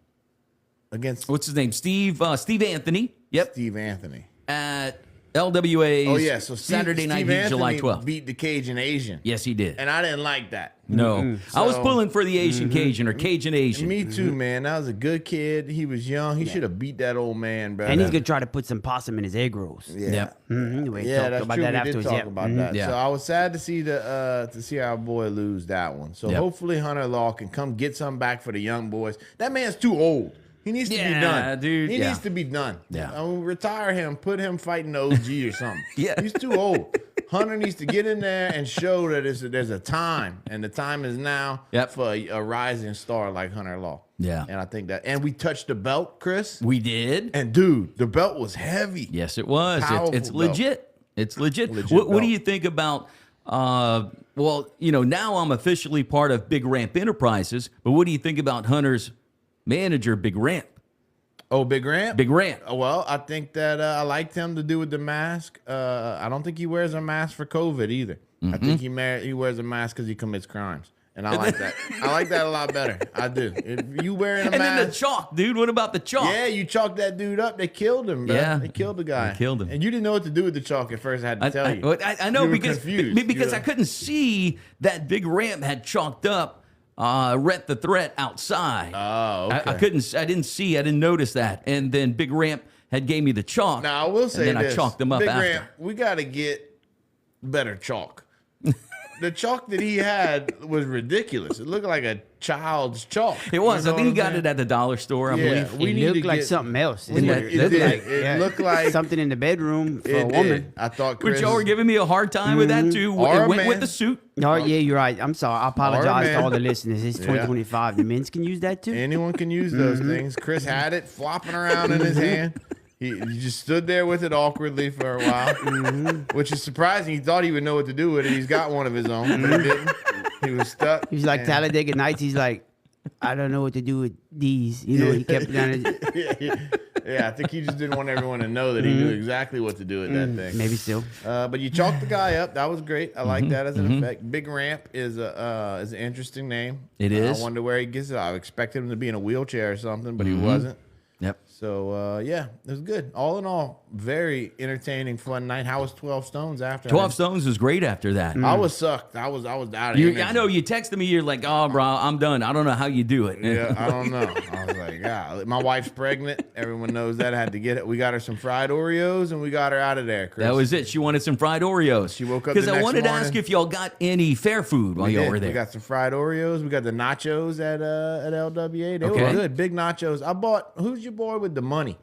his name? Steve Anthony. Yep. Steve Anthony. At LWA's so Saturday night, Steve July Anthony 12th. beat the Cajun Asian. Yes, he did. And I didn't like that. No. I was pulling for the Asian Cajun or Cajun Asian. Me too, man. That was a good kid. He was young. He should have beat that old man, bro. And he's going to try to put some possum in his egg rolls. Yeah. Yep. Yeah, that's about true. that We did afterwards. talk about that. Yeah. So I was sad to see our boy lose that one. So hopefully Hunter Law can come get some back for the young boys. That man's too old. He needs to be done. Dude. He needs to be done. Yeah. I mean, retire him. Put him fighting the OG or something. Yeah. He's too old. Hunter needs to get in there and show that there's a time, and the time is now for a rising star like Hunter Law. Yeah. And I think that, and we touched the belt, Chris. We did. And dude, the belt was heavy. Yes, it was. It's legit. It's legit. What do you think about, now I'm officially part of Big Ramp Enterprises, but what do you think about Hunter's manager, Big Ramp? Oh, Big Ramp? Big Ramp. Well, I think that I liked him to do with the mask. I don't think he wears a mask for COVID either. I think he wears a mask because he commits crimes. And I like that. I like that a lot better. I do. If you wearing a mask. And then the chalk, dude. What about the chalk? Yeah, you chalked that dude up. They killed him, bro. Yeah. They killed the guy. They killed him. And you didn't know what to do with the chalk at first. I had to tell you. I know You were because confused. I couldn't see that Big Ramp had chalked up Rhett the Threat outside. Oh, okay. I didn't notice that. And then Big Ramp had gave me the chalk. Now, I will say and then this. I chalked them up Big after. Ramp, we got to get better chalk. The chalk that he had was ridiculous. It looked like a child's chalk. It was. You I know think he what got I'm it at the dollar store, I Yeah. believe. We It need to looked like get- something else. It It looked like something in the bedroom for a it woman. did. I thought Which Chris. y'all were giving me a hard time with that too. Our It went man- with the suit. Oh, yeah, you're right. I'm sorry. I apologize to man. all the listeners. It's 2025. The men's can use that too. Anyone can use those things. Chris had it flopping around in his hand. He just stood there with it awkwardly for a while, which is surprising. He thought he would know what to do with it. He's got one of his own, but he didn't. He was stuck. He's like and- Talladega Nights. He's like, I don't know what to do with these. He kept it on his. Yeah, I think he just didn't want everyone to know that he knew exactly what to do with that thing. Maybe still. But you chalked the guy up. That was great. I like that as an effect. Big Ramp is an interesting name. It is. I wonder where he gets it. I expected him to be in a wheelchair or something, but he wasn't. Yep. So, yeah, it was good. All in all, very entertaining, fun night. How was 12 Stones after? 12 Stones was great after that. I was sucked. I was out of energy. I know you texted me. You're like, oh, bro, I'm done. I don't know how you do it. Yeah, I don't know. I was like, yeah. My wife's pregnant. Everyone knows that. I had to get it. We got her some fried Oreos, and we got her out of there, Chris. That was it. She wanted some fried Oreos. She woke up because the I next wanted to morning. ask if y'all got any fair food while y'all were there. We got some fried Oreos. We got the nachos at LWA. They Okay. were good. Big nachos. I bought, who's your boy with the money?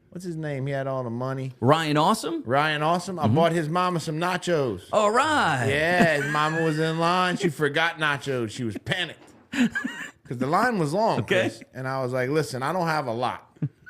What's his name? He had all the money. Ryan Awesome? Ryan Awesome. I bought his mama some nachos. All right. Yeah, his mama was in line. She forgot nachos. She was panicked because the line was long. Okay. Chris. And I was like, listen, I don't have a lot.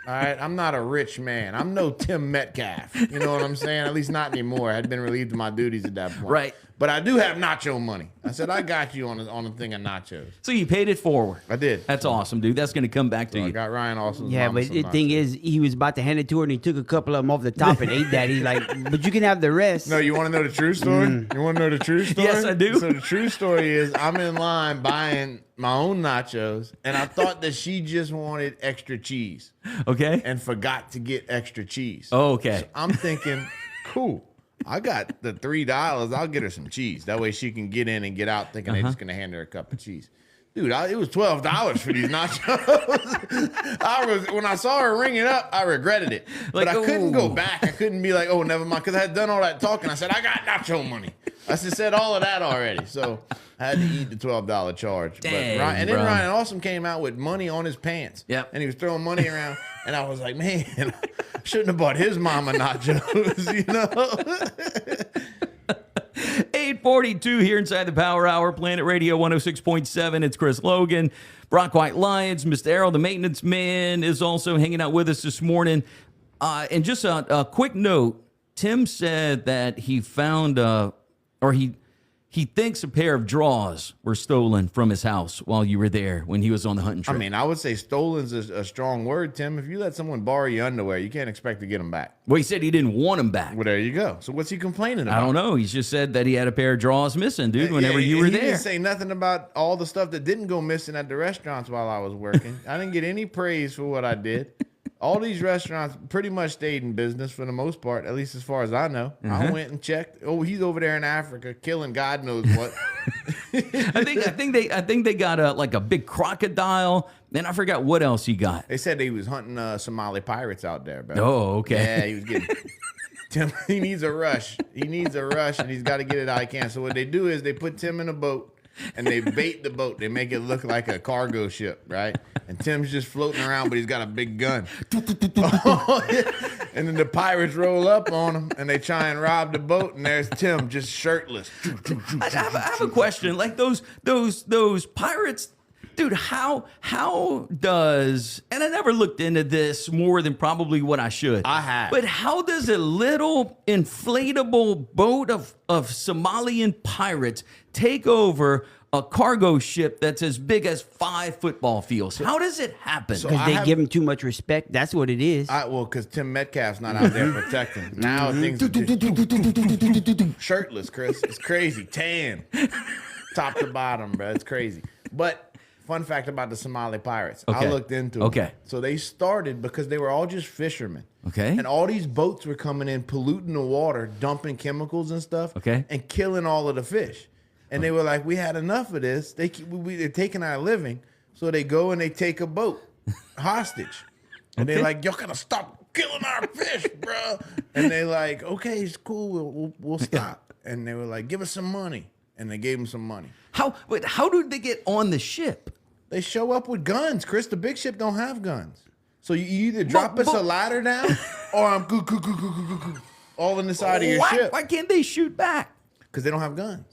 All right, I'm not a rich man. I'm no Tim Metcalf. You know what I'm saying? At least not anymore. I had been relieved of my duties at that point. Right. But I do have nacho money. I said, I got you on a thing of nachos. So you paid it forward. I did. That's awesome, dude. That's going to come back to So I you. got Ryan Austin's Yeah, mama but some the thing nachos. is, he was about to hand it to her, and he took a couple of them off the top and ate that. He's like, but you can have the rest. No, you want to know the true story? You want to know the true story? Yes, I do. So the true story is I'm in line buying my own nachos, and I thought that she just wanted extra cheese Okay. and forgot to get extra cheese. Oh, okay. So I'm thinking, cool. I got the $3. I'll get her some cheese. That way she can get in and get out thinking they're just going to hand her a cup of cheese. Dude, it was $12 for these nachos. When I saw her ring it up, I regretted it. Like, but I couldn't go ooh. back. I couldn't be like, oh, never mind. Because I had done all that talking. I said, I got nacho money. I said all of that already. So I had to eat the $12 charge. Dang, and then bro. Ryan Awesome came out with money on his pants. Yep. And he was throwing money around. And I was like, man, I shouldn't have bought his mama nachos, you know? 842 here inside the Power Hour, Planet Radio 106.7. It's Chris Logan. Brock White Lyons, Mr. Errol, the maintenance man, is also hanging out with us this morning. And just a quick note, Tim said that he found, he thinks a pair of drawers were stolen from his house while you were there when he was on the hunting trip. I mean, I would say stolen's a strong word, Tim. If you let someone borrow your underwear, you can't expect to get them back. Well, he said he didn't want them back. Well, there you go. So what's he complaining about? I don't know. He's just said that he had a pair of drawers missing, dude, whenever you were he there. didn't say nothing about all the stuff that didn't go missing at the restaurants while I was working. I didn't get any praise for what I did. All these restaurants pretty much stayed in business for the most part, at least as far as I know. I went and checked. Oh, he's over there in Africa killing God knows what. I think they got a big crocodile. Then I forgot what else he got. They said he was hunting Somali pirates out there, bro. Oh, okay. Yeah, he was getting. Tim, he needs a rush. He needs a rush, and he's got to get it out he can. So what they do is they put Tim in a boat, and they bait the boat. They make it look like a cargo ship, right? And Tim's just floating around, but he's got a big gun. And then the pirates roll up on him, and they try and rob the boat, and there's Tim just shirtless. I have a question. Like those pirates, dude. How does? And I never looked into this more than probably what I should. I have. But how does a little inflatable boat of Somalian pirates take over a cargo ship that's as big as 5 football fields? How does it happen? Because they give him too much respect. That's what it is. Well, because Tim Metcalf's not out there protecting. Now things are just shirtless, Chris. It's crazy. Tan. Top to bottom, bro. It's crazy. But fun fact about the Somali pirates. Okay. I looked into them. Okay. So they started because they were all just fishermen. Okay. And all these boats were coming in, polluting the water, dumping chemicals and stuff. Okay. And killing all of the fish. And they were like, we had enough of this. They're taking our living. So they go and they take a boat hostage. And they're like, y'all gotta stop killing our fish, bro. And they're like, okay, it's cool. We'll stop. And they were like, give us some money. And they gave them some money. How did they get on the ship? They show up with guns, Chris. The big ship don't have guns. So you either drop us a ladder down or I'm all in the side of your ship. Why can't they shoot back? Because they don't have guns.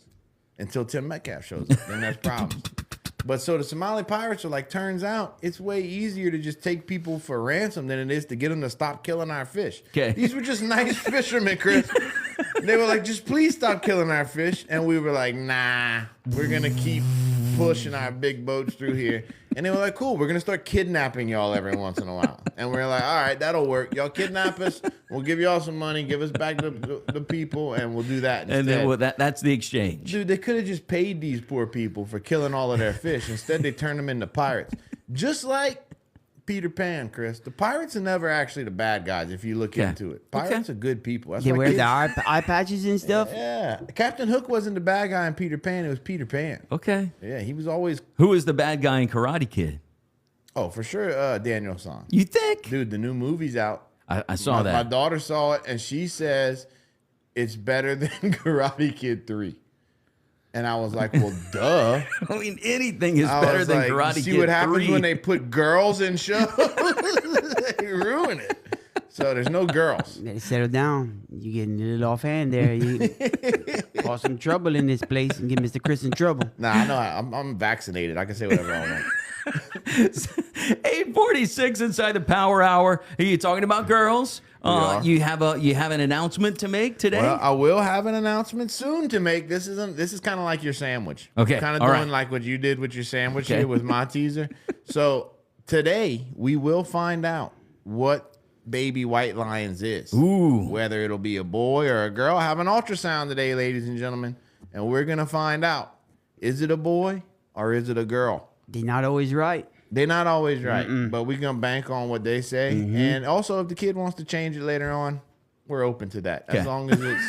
Until Tim Metcalf shows up. Then there's problems. But so the Somali pirates are like, turns out it's way easier to just take people for ransom than it is to get them to stop killing our fish. Okay. These were just nice fishermen, Chris. They were like, just please stop killing our fish. And we were like, nah, we're going to keep pushing our big boats through here. And they were like, cool, we're going to start kidnapping y'all every once in a while. And we're like, all right, that'll work. Y'all kidnap us. We'll give y'all some money. Give us back the people, and we'll do that instead. And then that's the exchange. Dude, they could have just paid these poor people for killing all of their fish. Instead, they turned them into pirates. Just like Peter Pan, Chris. The pirates are never actually the bad guys if you look into it. Pirates are good people. That's They why wear kids- the eye patches and stuff. Yeah. Captain Hook wasn't the bad guy in Peter Pan. It was Peter Pan. Okay. Yeah, he was always... Who is the bad guy in Karate Kid? Oh, for sure, Daniel San. You think? Dude, the new movie's out. I saw My that. daughter saw it, and she says it's better than Karate Kid 3. And I was like, well, duh. I mean, anything is I better was than like, Karate Kid see what happens 3. when they put girls in shows? They ruin it. So there's no girls. They settle down. You getting a little offhand there. You cause some trouble in this place and get Mr. Chris in trouble. Nah, I know. I'm vaccinated. I can say whatever I want. 8:46 inside the Power Hour. Are you talking about girls? are. You have an announcement to make today? Well, I will have an announcement soon to make. This is kind of like your sandwich. Okay, Kind of all doing right. like what you did with your sandwich Okay. here with my teaser. So today we will find out what baby white lions is. Ooh. Whether it'll be a boy or a girl. I have an ultrasound today, ladies and gentlemen, and we're gonna find out. Is it a boy or is it a girl? They're not always right. They're not always right, but we're going to bank on what they say. And also, if the kid wants to change it later on, we're open to that. Okay. As long as it's...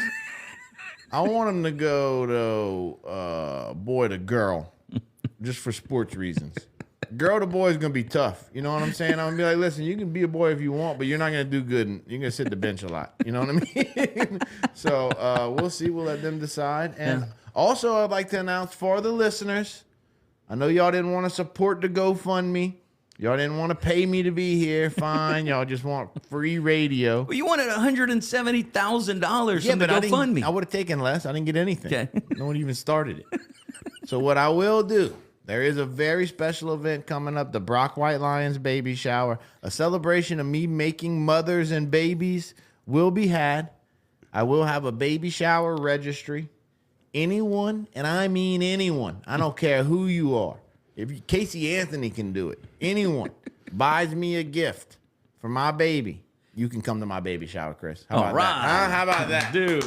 I want them to go to boy to girl, just for sports reasons. Girl to boy is going to be tough. You know what I'm saying? I'm going to be like, listen, you can be a boy if you want, but you're not going to do good. And you're going to sit the bench a lot. You know what I mean? So we'll see. We'll let them decide. And also, I'd like to announce for the listeners... I know y'all didn't want to support the GoFundMe. Y'all didn't want to pay me to be here. Fine. Y'all just want free radio. Well, you wanted $170,000 from the GoFundMe. I would have taken less. I didn't get anything. Okay. No one even started it. So what I will do, there is a very special event coming up, the Brock White Lions baby shower. A celebration of me making mothers and babies will be had. I will have a baby shower registry. Anyone, and I mean anyone, I don't care who you are. If you, Casey Anthony can do it. Anyone buys me a gift for my baby, you can come to my baby shower, Chris. How about that? Huh? How about that? Dude.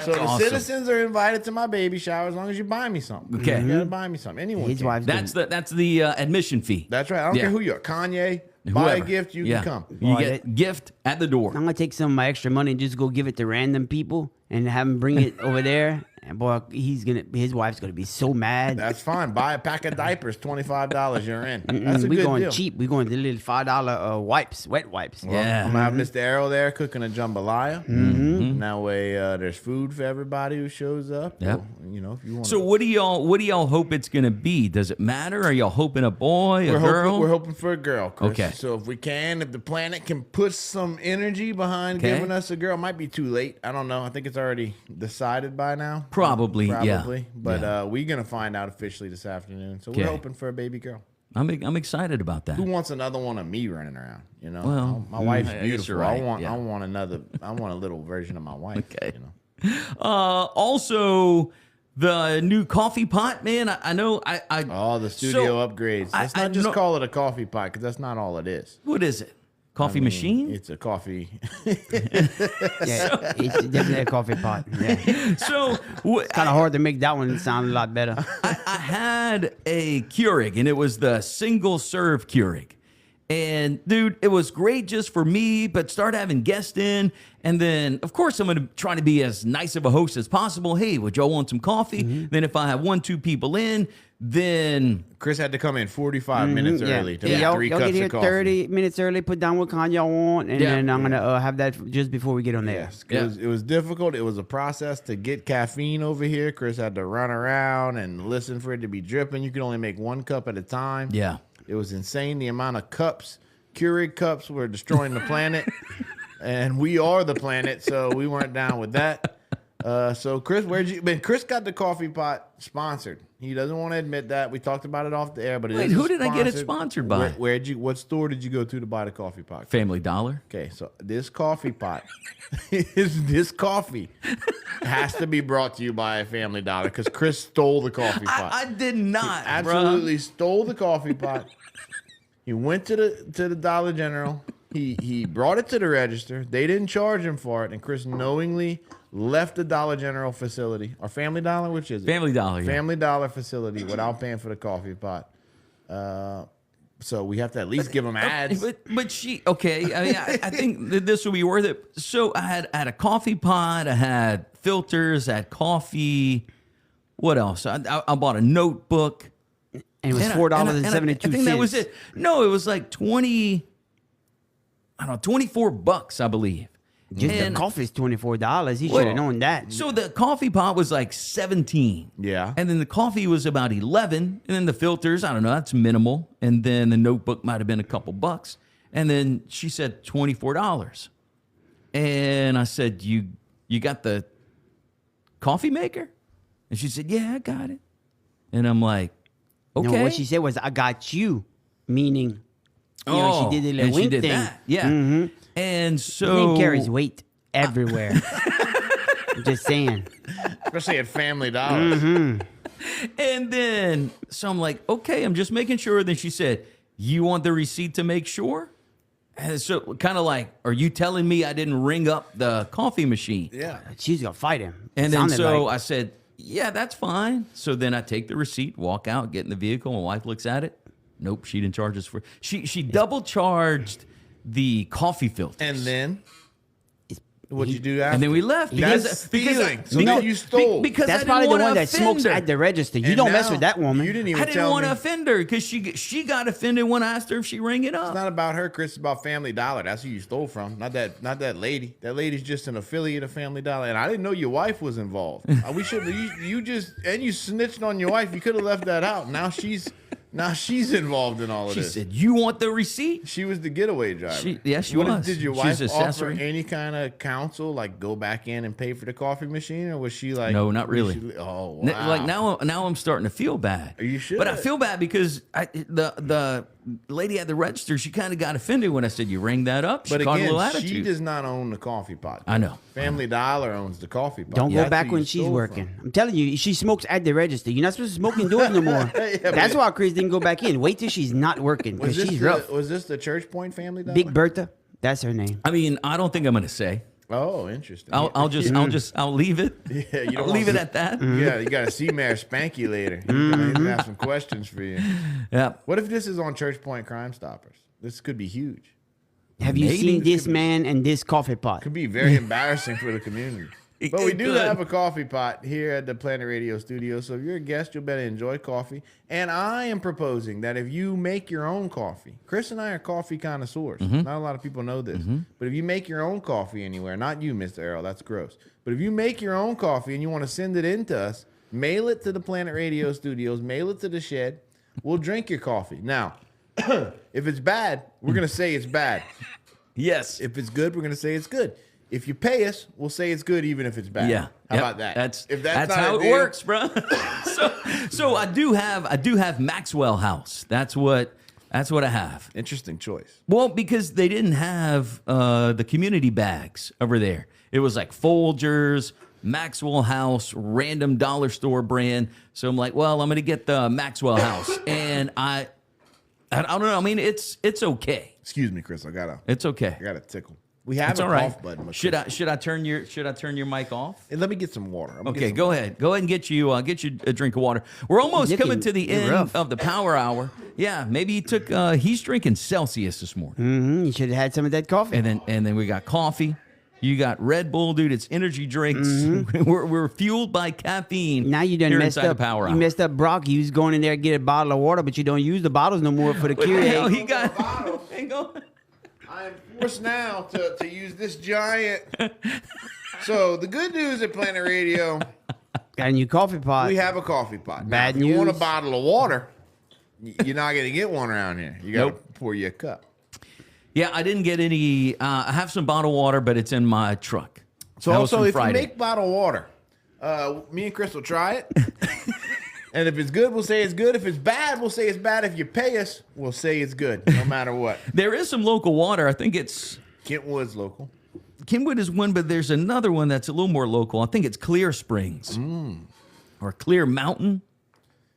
So the awesome. citizens are invited to my baby shower as long as you buy me something. Okay. You gotta buy me something. Anyone His can. wife's That's the admission fee. That's right. I don't Yeah. care who you are. Kanye, buy a Whoever. gift, you Yeah. can come. You Boy, get gift at the door. I'm gonna take some of my extra money and just go give it to random people and have them bring it over there. And boy, his wife's gonna be so mad. That's fine. Buy a pack of diapers, $25. You're in. That's a we good going deal. cheap. We going to the little $5 wipes, wet wipes. Yeah. I'm gonna have Mr. Errol there cooking a jambalaya. And that way, there's food for everybody who shows up. Yep. Or, you know, if you want. So what do y'all hope it's gonna be? Does it matter? Are y'all hoping a boy, a girl? We're hoping for a girl, Chris. Okay. So if we can, if the planet can put some energy behind Okay. giving us a girl, might be too late. I don't know. I think it's already decided by now. Probably, yeah. But Yeah. we're gonna find out officially this afternoon. So Okay. we're hoping for a baby girl. I'm excited about that. Who wants another one of me running around? You know, Well, my wife's I guess beautiful. you're right, I yeah. want another. I want a little version of my wife. Okay. You know. Also, the new coffee pot, man. I know. I Oh, the studio upgrades. Let's I not just know- call it a coffee pot because that's not kind is. What is it? Coffee machine? It's a coffee. Yeah, it's definitely a coffee pot. Yeah. So Kind of hard to make that one sound a lot better. I had a Keurig, and it was the single serve Keurig. And dude, it was great just for me, but start having guests in. And then, of course, I'm going to try to be as nice of a host as possible. Hey, would y'all want some coffee? Then if I have 1-2 people in, then Chris had to come in 45 minutes early to make Y'all 3 get cups here of coffee. 30 minutes early, put down what kind y'all want, and Yeah. then I'm going to have that just before we get on there. Yes, Yeah. it was difficult. It was a process to get caffeine over here. Chris had to run around and listen for it to be dripping. You could only make 1 cup at a time. yeah. It was insane the amount of cups. Keurig cups were destroying the planet. And we are the planet, so we weren't down with that. So Chris, Chris got the coffee pot sponsored. He doesn't want to admit that. We talked about it off the air, but Wait, who did I get it sponsored by? What store did you go to buy the coffee pot? Family Dollar. Okay, so this coffee pot, this coffee has to be brought to you by a Family Dollar because Chris stole the coffee pot. I did not, Absolutely stole the coffee pot. He went to the Dollar General. He brought it to the register. They didn't charge him for it, and Chris knowingly left the Dollar General facility or Family Dollar, which is it? Family Dollar. Yeah. Family Dollar facility without paying for the coffee pot. So we have to at least give them ads. But she, okay. I mean, I think that this will be worth it. So I had a coffee pot. I had filters. I had coffee. What else? I bought a notebook. And it was $4.72. I think that was it. No, it was like 24 bucks, I believe. Just the coffee is $24. He should have known that. So the coffee pot was like 17. Yeah. And then the coffee was about 11. And then the filters, I don't know, that's minimal. And then the notebook might have been a couple bucks. And then she said $24. And I said, you got the coffee maker? And she said, yeah, I got it. And I'm like, okay. No, what she said was, I got you. Meaning, she did the little and wink she did thing. that. Yeah. Mm-hmm. And so. He carries weight everywhere. I'm just saying. Especially at Family Dollar. Mm-hmm. And then, so I'm like, okay, I'm just making sure. Then she said, you want the receipt to make sure? And so kind of like, are you telling me I didn't ring up the coffee machine? Yeah. She's going to fight him. And then Sounded so like. I said, yeah, that's fine. So then I take the receipt, walk out, get in the vehicle. My wife looks at it. Nope, she didn't charge us for. She double charged the coffee filters. And then what'd you do after? And then we left That's stealing. So No, then you stole. because That's I didn't probably the wanna one that offend smokes her. at the register. You And don't mess now with that woman. You didn't even I didn't tell want me. to offend her because she got offended when I asked her if she rang it up. It's not about her, Chris. It's about Family Dollar. That's who you stole from. Not that lady. That lady's just an affiliate of Family Dollar. And I didn't know your wife was involved. We should. You just and you snitched on your wife. You could have left that out. Now she's involved in all of She this. said, "You want the receipt?" She was the getaway driver. She was. Did your She wife was offer accessory. any kind of counsel, like go back in and pay for the coffee machine, or was she like, No, not really. Oh, N- wow. Like now I'm starting to feel bad. You should. But I feel bad because the lady at the register, she kind of got offended when I said you rang that up. She But caught a little again, attitude. she does not own the coffee pot. I know. Family Dollar owns the coffee pot. Don't That's go back who when you she's stole working. from. I'm telling you, she smokes at the register. You're not supposed to smoke indoors no more. That's why Chris didn't go back in. Wait till she's not working because she's rough. Was this the Church Point Family Dollar? Big Bertha, that's her name. I mean, I don't think I'm going to say. Oh, interesting. I'll leave it. Yeah, you don't I'll want leave it to- at that. Yeah, you got to see Mayor spank you later. He's gonna have some questions for you. Yeah. What if this is on Church Point Crime Stoppers? This could be huge. Have you Maybe. seen this man and this coffee pot? Could be very embarrassing for the community. But we It do could. have a coffee pot here at the Planet Radio studio. So if you're a guest, you'll better enjoy coffee. And I am proposing that if you make your own coffee, Chris and I are coffee connoisseurs. Not a lot of people know this. But if you make your own coffee anywhere, not you, Mr. Errol, that's gross. But if you make your own coffee and you want to send it in to us, mail it to the Planet Radio studios, mail it to the shed. We'll drink your coffee. Now, if it's bad, we're going to say it's bad. Yes. If it's good, we're going to say it's good. If you pay us, we'll say it's good even if it's bad. Yeah. How Yep. about that? That's not how a it deal- works, bro. so I do have Maxwell House. That's what I have. Interesting choice. Well, because they didn't have the community bags over there. It was like Folgers, Maxwell House, random dollar store brand. So I'm like, well, I'm gonna get the Maxwell House, and I don't know. I mean, it's okay. Excuse me, Chris. It's okay. I got a tickle. We have It's a all right. cough button. Should I turn your mic off? Hey, let me get some water. I'm gonna Okay, get go ahead. Go ahead and get you a drink of water. We're almost Looking coming to the end rough. of the power hour. Yeah, maybe he took. He's drinking Celsius this morning, Mm-hmm. You should have had some of that coffie. and then we got coffee. You got Red Bull, dude. It's energy drinks. We're fueled by caffeine. Now you done here messed inside up. The power You hour. messed up Brock. He was going in there to get a bottle of water, but you don't use the bottles no more for the What the hell Keurig. he got? Hang on. I am forced now to use this giant. So the good news at Planet Radio, Got a new coffee pot. we have a coffee pot. Now, Bad if you want a news. bottle of water, you're not going to get one around here. You got to Nope. pour you a cup. Yeah, I didn't get any. I have some bottled water, but it's in my truck. So That was also, from if Friday. you make bottled water, me and Chris will try it. And if it's good, we'll say it's good. If it's bad, we'll say it's bad. If you pay us, we'll say it's good, no matter what. There is some local water. I think it's Kentwood's local. Kenwood is one, but there's another one that's a little more local. I think it's Clear Springs or Clear Mountain,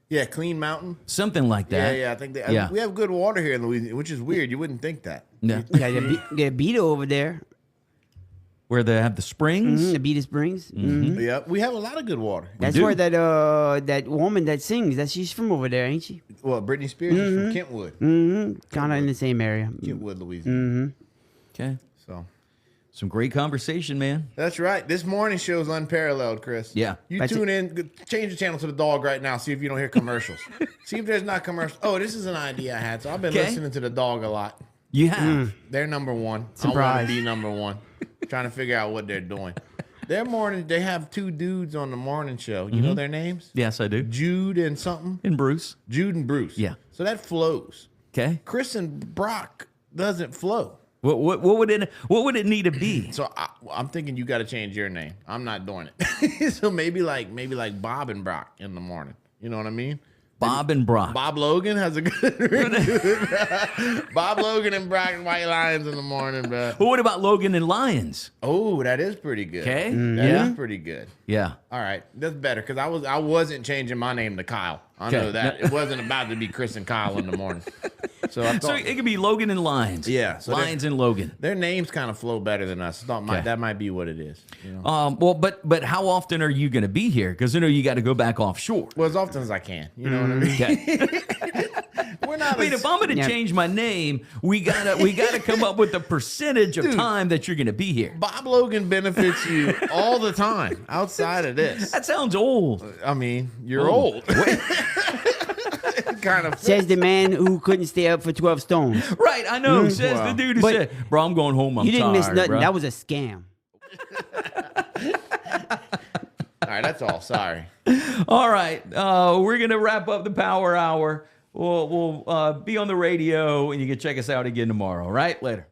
Yeah, Clean Mountain. something like that. Yeah, I think that. Yeah. We have good water here in Louisiana, which is weird. You wouldn't think that. Yeah. Got a Beto over there. where they have the springs. The Beta Springs. Yeah, we have a lot of good water. That's do. where that woman that sings, she's from over there, ain't she? Well, Britney Spears is from Kentwood, Kind of in the same area. Kentwood, Louisiana. Okay. So Some great conversation, man. that's right. This morning show's unparalleled, Chris. Yeah. You That's tune in, change the channel to the dog right now. See if you don't hear commercials. See if there's not commercials. Oh, this is an idea I had. So I've been Okay. listening to the dog a lot. You have. They're number one. I want Surprise. to be number one. Trying to figure out what they're doing. Their morning, they have two dudes on the morning show. You know their names? Yes, I do. Jude and something. And Bruce. Jude and Bruce. Yeah. So that flows. Okay. Chris and Brock doesn't flow. What would it need to be? So I'm thinking you got to change your name. I'm not doing it. So maybe like Bob and Brock in the morning. You know what I mean? Bob and Brock. Bob Logan has a good ring to it, bro. Bob Logan and Brock and White Lions in the morning, bro. Well, what about Logan and Lyons? Oh, that is pretty good. Okay. That is pretty good. Yeah. All right, that's better because I wasn't changing my name to Kyle. I Okay. know that it wasn't about to be Chris and Kyle in the morning. So I So thought it could be Logan and Lyons. Yeah, so Lyons and Logan. their names kind of flow better than us. I thought Okay. that might be what it is. You know? Well, but how often are you going to be here? Because I know you got to go back offshore. Well, as often as I can. You know what I mean? Okay. We're not. I mean, if I'm going to Yeah. change my name, we gotta come up with a percentage of time that you're going to be here. Bob Logan benefits you all the time outside of this. That sounds old. I mean, you're old. Kind of. Says the man who couldn't stay up for 12 stones. Right, I know. Says Wow. the dude who But said, "Bro, I'm going home. I'm You didn't tired, miss nothing. bro." That was a scam. All right, that's all. Sorry. All right, we're gonna wrap up the Power Hour. We'll be on the radio, and you can check us out again tomorrow. All right, later.